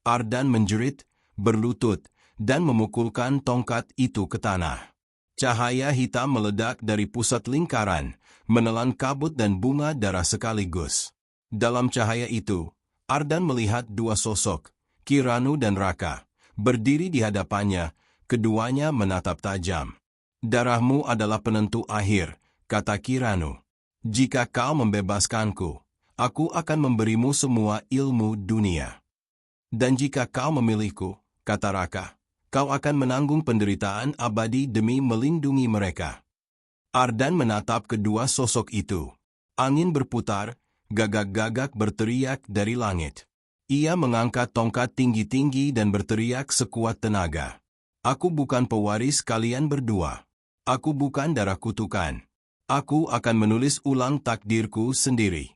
Ardan menjerit, berlutut, dan memukulkan tongkat itu ke tanah. Cahaya hitam meledak dari pusat lingkaran, menelan kabut dan bunga darah sekaligus. Dalam cahaya itu, Ardan melihat 2 sosok, Ki Ranu dan Raka, berdiri di hadapannya, keduanya menatap tajam. Darahmu adalah penentu akhir, kata Ki Ranu. Jika kau membebaskanku, aku akan memberimu semua ilmu dunia. Dan jika kau memilihku, kata Raka, kau akan menanggung penderitaan abadi demi melindungi mereka. Ardan menatap kedua sosok itu. Angin berputar, gagak-gagak berteriak dari langit. Ia mengangkat tongkat tinggi-tinggi dan berteriak sekuat tenaga. Aku bukan pewaris kalian berdua. Aku bukan darah kutukan. Aku akan menulis ulang takdirku sendiri.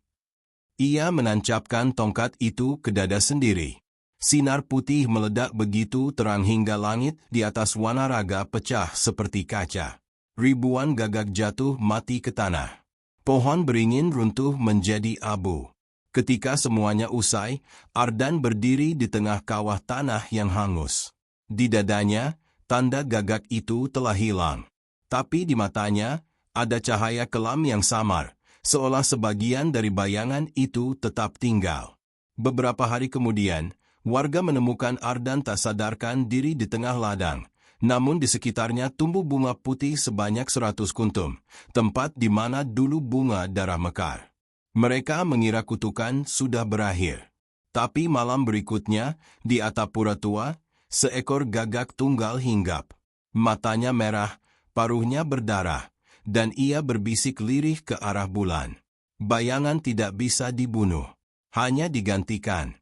Ia menancapkan tongkat itu ke dada sendiri. Sinar putih meledak begitu terang hingga langit di atas Wanaraga pecah seperti kaca. Ribuan gagak jatuh mati ke tanah. Pohon beringin runtuh menjadi abu. Ketika semuanya usai, Ardan berdiri di tengah kawah tanah yang hangus. Di dadanya, tanda gagak itu telah hilang. Tapi di matanya, ada cahaya kelam yang samar, seolah sebagian dari bayangan itu tetap tinggal. Beberapa hari kemudian, warga menemukan Ardan tak sadarkan diri di tengah ladang, namun di sekitarnya tumbuh bunga putih sebanyak 100 kuntum, tempat di mana dulu bunga darah mekar. Mereka mengira kutukan sudah berakhir. Tapi malam berikutnya, di atap pura tua, seekor gagak tunggal hinggap. Matanya merah, paruhnya berdarah, dan ia berbisik lirih ke arah bulan. Bayangan tidak bisa dibunuh, hanya digantikan.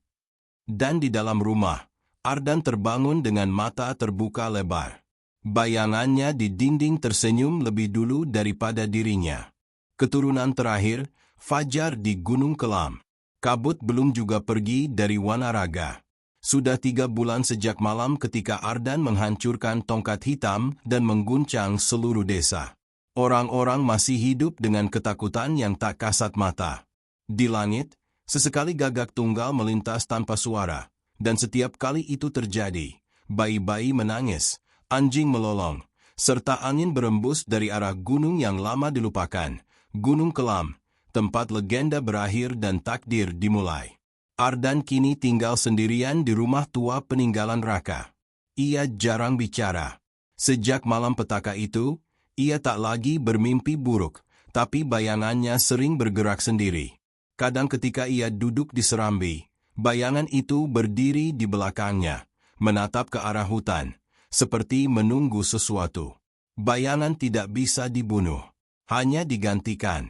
Dan di dalam rumah, Ardan terbangun dengan mata terbuka lebar. Bayangannya di dinding tersenyum lebih dulu daripada dirinya. Keturunan terakhir, fajar di Gunung Kelam. Kabut belum juga pergi dari Wanaraga. Sudah 3 bulan sejak malam ketika Ardan menghancurkan tongkat hitam dan mengguncang seluruh desa. Orang-orang masih hidup dengan ketakutan yang tak kasat mata. Di langit, sesekali gagak tunggal melintas tanpa suara, dan setiap kali itu terjadi, bayi-bayi menangis, anjing melolong, serta angin berembus dari arah gunung yang lama dilupakan, Gunung Kelam, tempat legenda berakhir dan takdir dimulai. Ardan kini tinggal sendirian di rumah tua peninggalan Raka. Ia jarang bicara. Sejak malam petaka itu, ia tak lagi bermimpi buruk, tapi bayangannya sering bergerak sendiri. Kadang ketika ia duduk di serambi, bayangan itu berdiri di belakangnya, menatap ke arah hutan, seperti menunggu sesuatu. Bayangan tidak bisa dibunuh, hanya digantikan.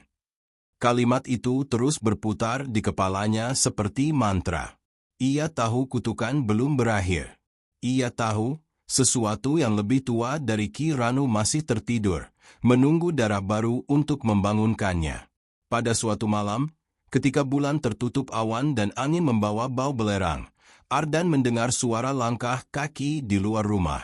Kalimat itu terus berputar di kepalanya seperti mantra. Ia tahu kutukan belum berakhir. Ia tahu sesuatu yang lebih tua dari Ki Ranu masih tertidur, menunggu darah baru untuk membangunkannya. Pada suatu malam, ketika bulan tertutup awan dan angin membawa bau belerang, Ardan mendengar suara langkah kaki di luar rumah.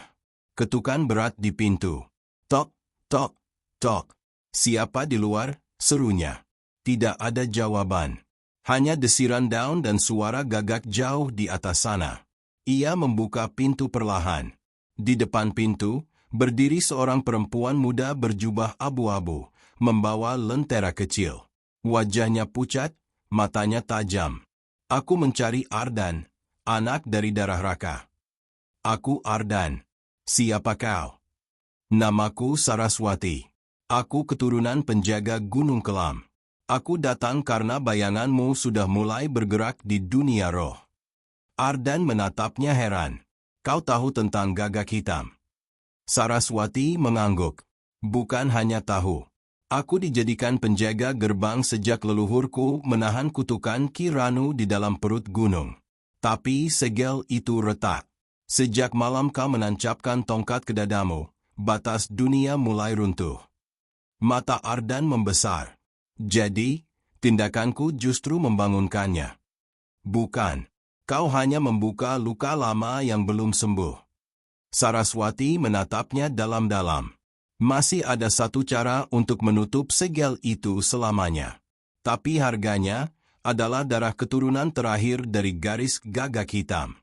Ketukan berat di pintu. Tok, tok, tok. Siapa di luar? Serunya. Tidak ada jawaban. Hanya desiran daun dan suara gagak jauh di atas sana. Ia membuka pintu perlahan. Di depan pintu, berdiri seorang perempuan muda berjubah abu-abu, membawa lentera kecil. Wajahnya pucat, matanya tajam. Aku mencari Ardan, anak dari darah Raka. Aku Ardan. Siapa kau? Namaku Saraswati. Aku keturunan penjaga Gunung Kelam. Aku datang karena bayanganmu sudah mulai bergerak di dunia roh. Ardan menatapnya heran. Kau tahu tentang gagak hitam? Saraswati mengangguk. Bukan hanya tahu. Aku dijadikan penjaga gerbang sejak leluhurku menahan kutukan Ki Ranu di dalam perut gunung. Tapi segel itu retak. Sejak malam kau menancapkan tongkat ke dadamu, batas dunia mulai runtuh. Mata Ardan membesar. Jadi, tindakanku justru membangunkannya. Bukan. Kau hanya membuka luka lama yang belum sembuh. Saraswati menatapnya dalam-dalam. Masih ada satu cara untuk menutup segel itu selamanya. Tapi harganya adalah darah keturunan terakhir dari garis gagak hitam.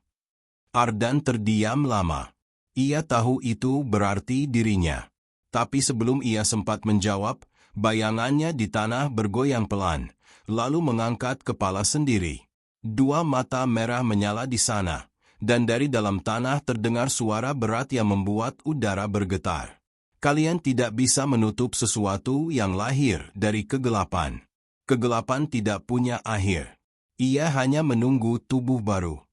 Ardan terdiam lama. Ia tahu itu berarti dirinya. Tapi sebelum ia sempat menjawab, bayangannya di tanah bergoyang pelan, lalu mengangkat kepala sendiri. Dua mata merah menyala di sana, dan dari dalam tanah terdengar suara berat yang membuat udara bergetar. Kalian tidak bisa menutup sesuatu yang lahir dari kegelapan. Kegelapan tidak punya akhir. Ia hanya menunggu tubuh baru.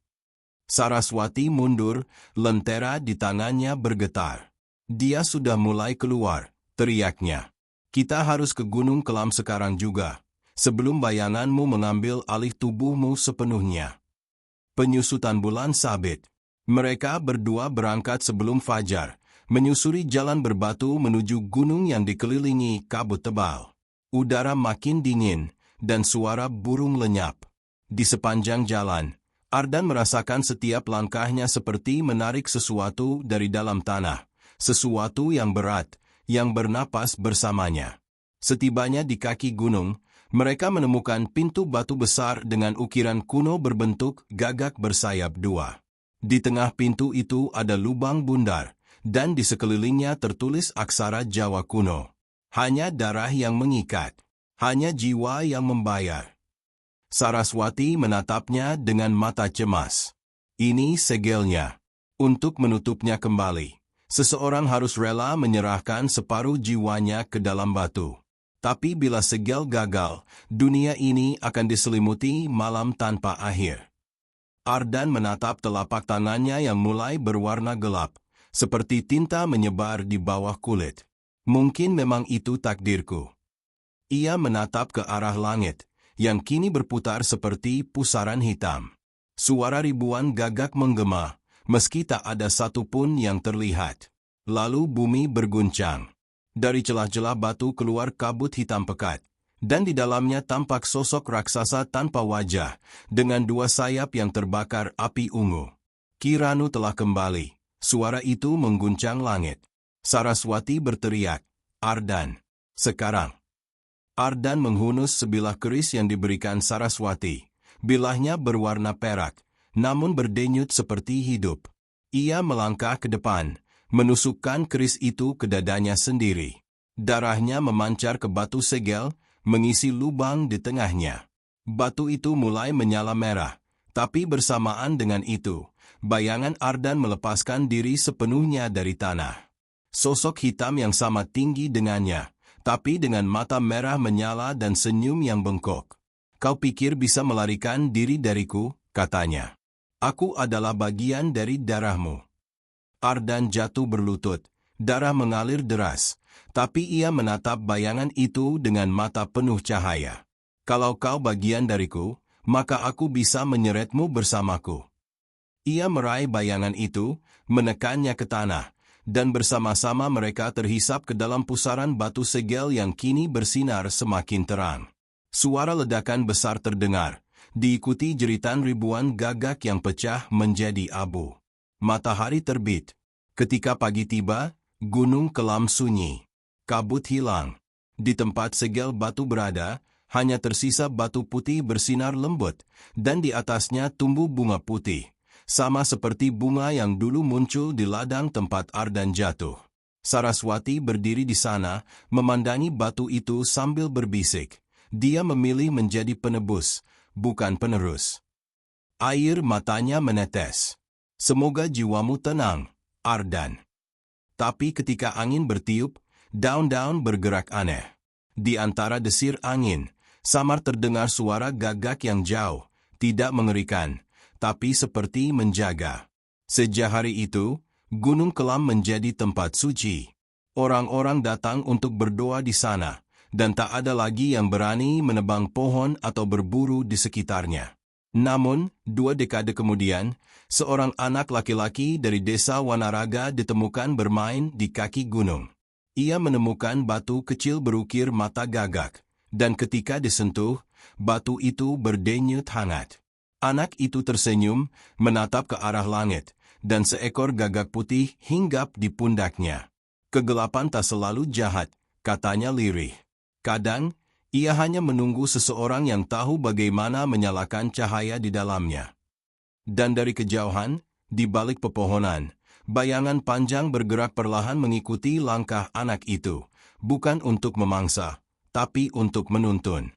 Saraswati mundur, lentera di tangannya bergetar. Dia sudah mulai keluar, teriaknya. Kita harus ke Gunung Kelam sekarang juga, sebelum bayanganmu mengambil alih tubuhmu sepenuhnya. Penyusutan bulan sabit. Mereka berdua berangkat sebelum fajar, menyusuri jalan berbatu menuju gunung yang dikelilingi kabut tebal. Udara makin dingin, dan suara burung lenyap. Di sepanjang jalan, Ardan merasakan setiap langkahnya seperti menarik sesuatu dari dalam tanah. Sesuatu yang berat, yang bernapas bersamanya. Setibanya di kaki gunung, mereka menemukan pintu batu besar dengan ukiran kuno berbentuk gagak bersayap dua. Di tengah pintu itu ada lubang bundar, dan di sekelilingnya tertulis aksara Jawa kuno. Hanya darah yang mengikat, hanya jiwa yang membayar. Saraswati menatapnya dengan mata cemas. Ini segelnya. Untuk menutupnya kembali, seseorang harus rela menyerahkan separuh jiwanya ke dalam batu. Tapi bila segel gagal, dunia ini akan diselimuti malam tanpa akhir. Ardan menatap telapak tangannya yang mulai berwarna gelap, seperti tinta menyebar di bawah kulit. Mungkin memang itu takdirku. Ia menatap ke arah langit, yang kini berputar seperti pusaran hitam. Suara ribuan gagak menggema, meski tak ada satupun yang terlihat. Lalu bumi berguncang. Dari celah-celah batu keluar kabut hitam pekat, dan di dalamnya tampak sosok raksasa tanpa wajah, dengan dua sayap yang terbakar api ungu. Ki Ranu telah kembali. Suara itu mengguncang langit. Saraswati berteriak, Ardan, sekarang. Ardan menghunus sebilah keris yang diberikan Saraswati. Bilahnya berwarna perak, namun berdenyut seperti hidup. Ia melangkah ke depan, menusukkan keris itu ke dadanya sendiri. Darahnya memancar ke batu segel, mengisi lubang di tengahnya. Batu itu mulai menyala merah, tapi bersamaan dengan itu, bayangan Ardan melepaskan diri sepenuhnya dari tanah. Sosok hitam yang sama tinggi dengannya, tapi dengan mata merah menyala dan senyum yang bengkok. Kau pikir bisa melarikan diri dariku, katanya. Aku adalah bagian dari darahmu. Ardan jatuh berlutut, darah mengalir deras, tapi ia menatap bayangan itu dengan mata penuh cahaya. Kalau kau bagian dariku, maka aku bisa menyeretmu bersamaku. Ia meraih bayangan itu, menekannya ke tanah, dan bersama-sama mereka terhisap ke dalam pusaran batu segel yang kini bersinar semakin terang. Suara ledakan besar terdengar, diikuti jeritan ribuan gagak yang pecah menjadi abu. Matahari terbit. Ketika pagi tiba, Gunung Kelam sunyi. Kabut hilang. Di tempat segel batu berada, hanya tersisa batu putih bersinar lembut, dan di atasnya tumbuh bunga putih, sama seperti bunga yang dulu muncul di ladang tempat Ardan jatuh. Saraswati berdiri di sana, memandangi batu itu sambil berbisik. Dia memilih menjadi penebus, bukan penerus. Air matanya menetes. Semoga jiwamu tenang, Ardan. Tapi ketika angin bertiup, daun-daun bergerak aneh. Di antara desir angin, samar terdengar suara gagak yang jauh, tidak mengerikan, tapi seperti menjaga. Sejak hari itu, Gunung Kelam menjadi tempat suci. Orang-orang datang untuk berdoa di sana, dan tak ada lagi yang berani menebang pohon atau berburu di sekitarnya. Namun, 2 dekade kemudian, seorang anak laki-laki dari desa Wanaraga ditemukan bermain di kaki gunung. Ia menemukan batu kecil berukir mata gagak, dan ketika disentuh, batu itu berdenyut hangat. Anak itu tersenyum, menatap ke arah langit, dan seekor gagak putih hinggap di pundaknya. Kegelapan tak selalu jahat, katanya lirih. Kadang, ia hanya menunggu seseorang yang tahu bagaimana menyalakan cahaya di dalamnya. Dan dari kejauhan, di balik pepohonan, bayangan panjang bergerak perlahan mengikuti langkah anak itu, bukan untuk memangsa, tapi untuk menuntun.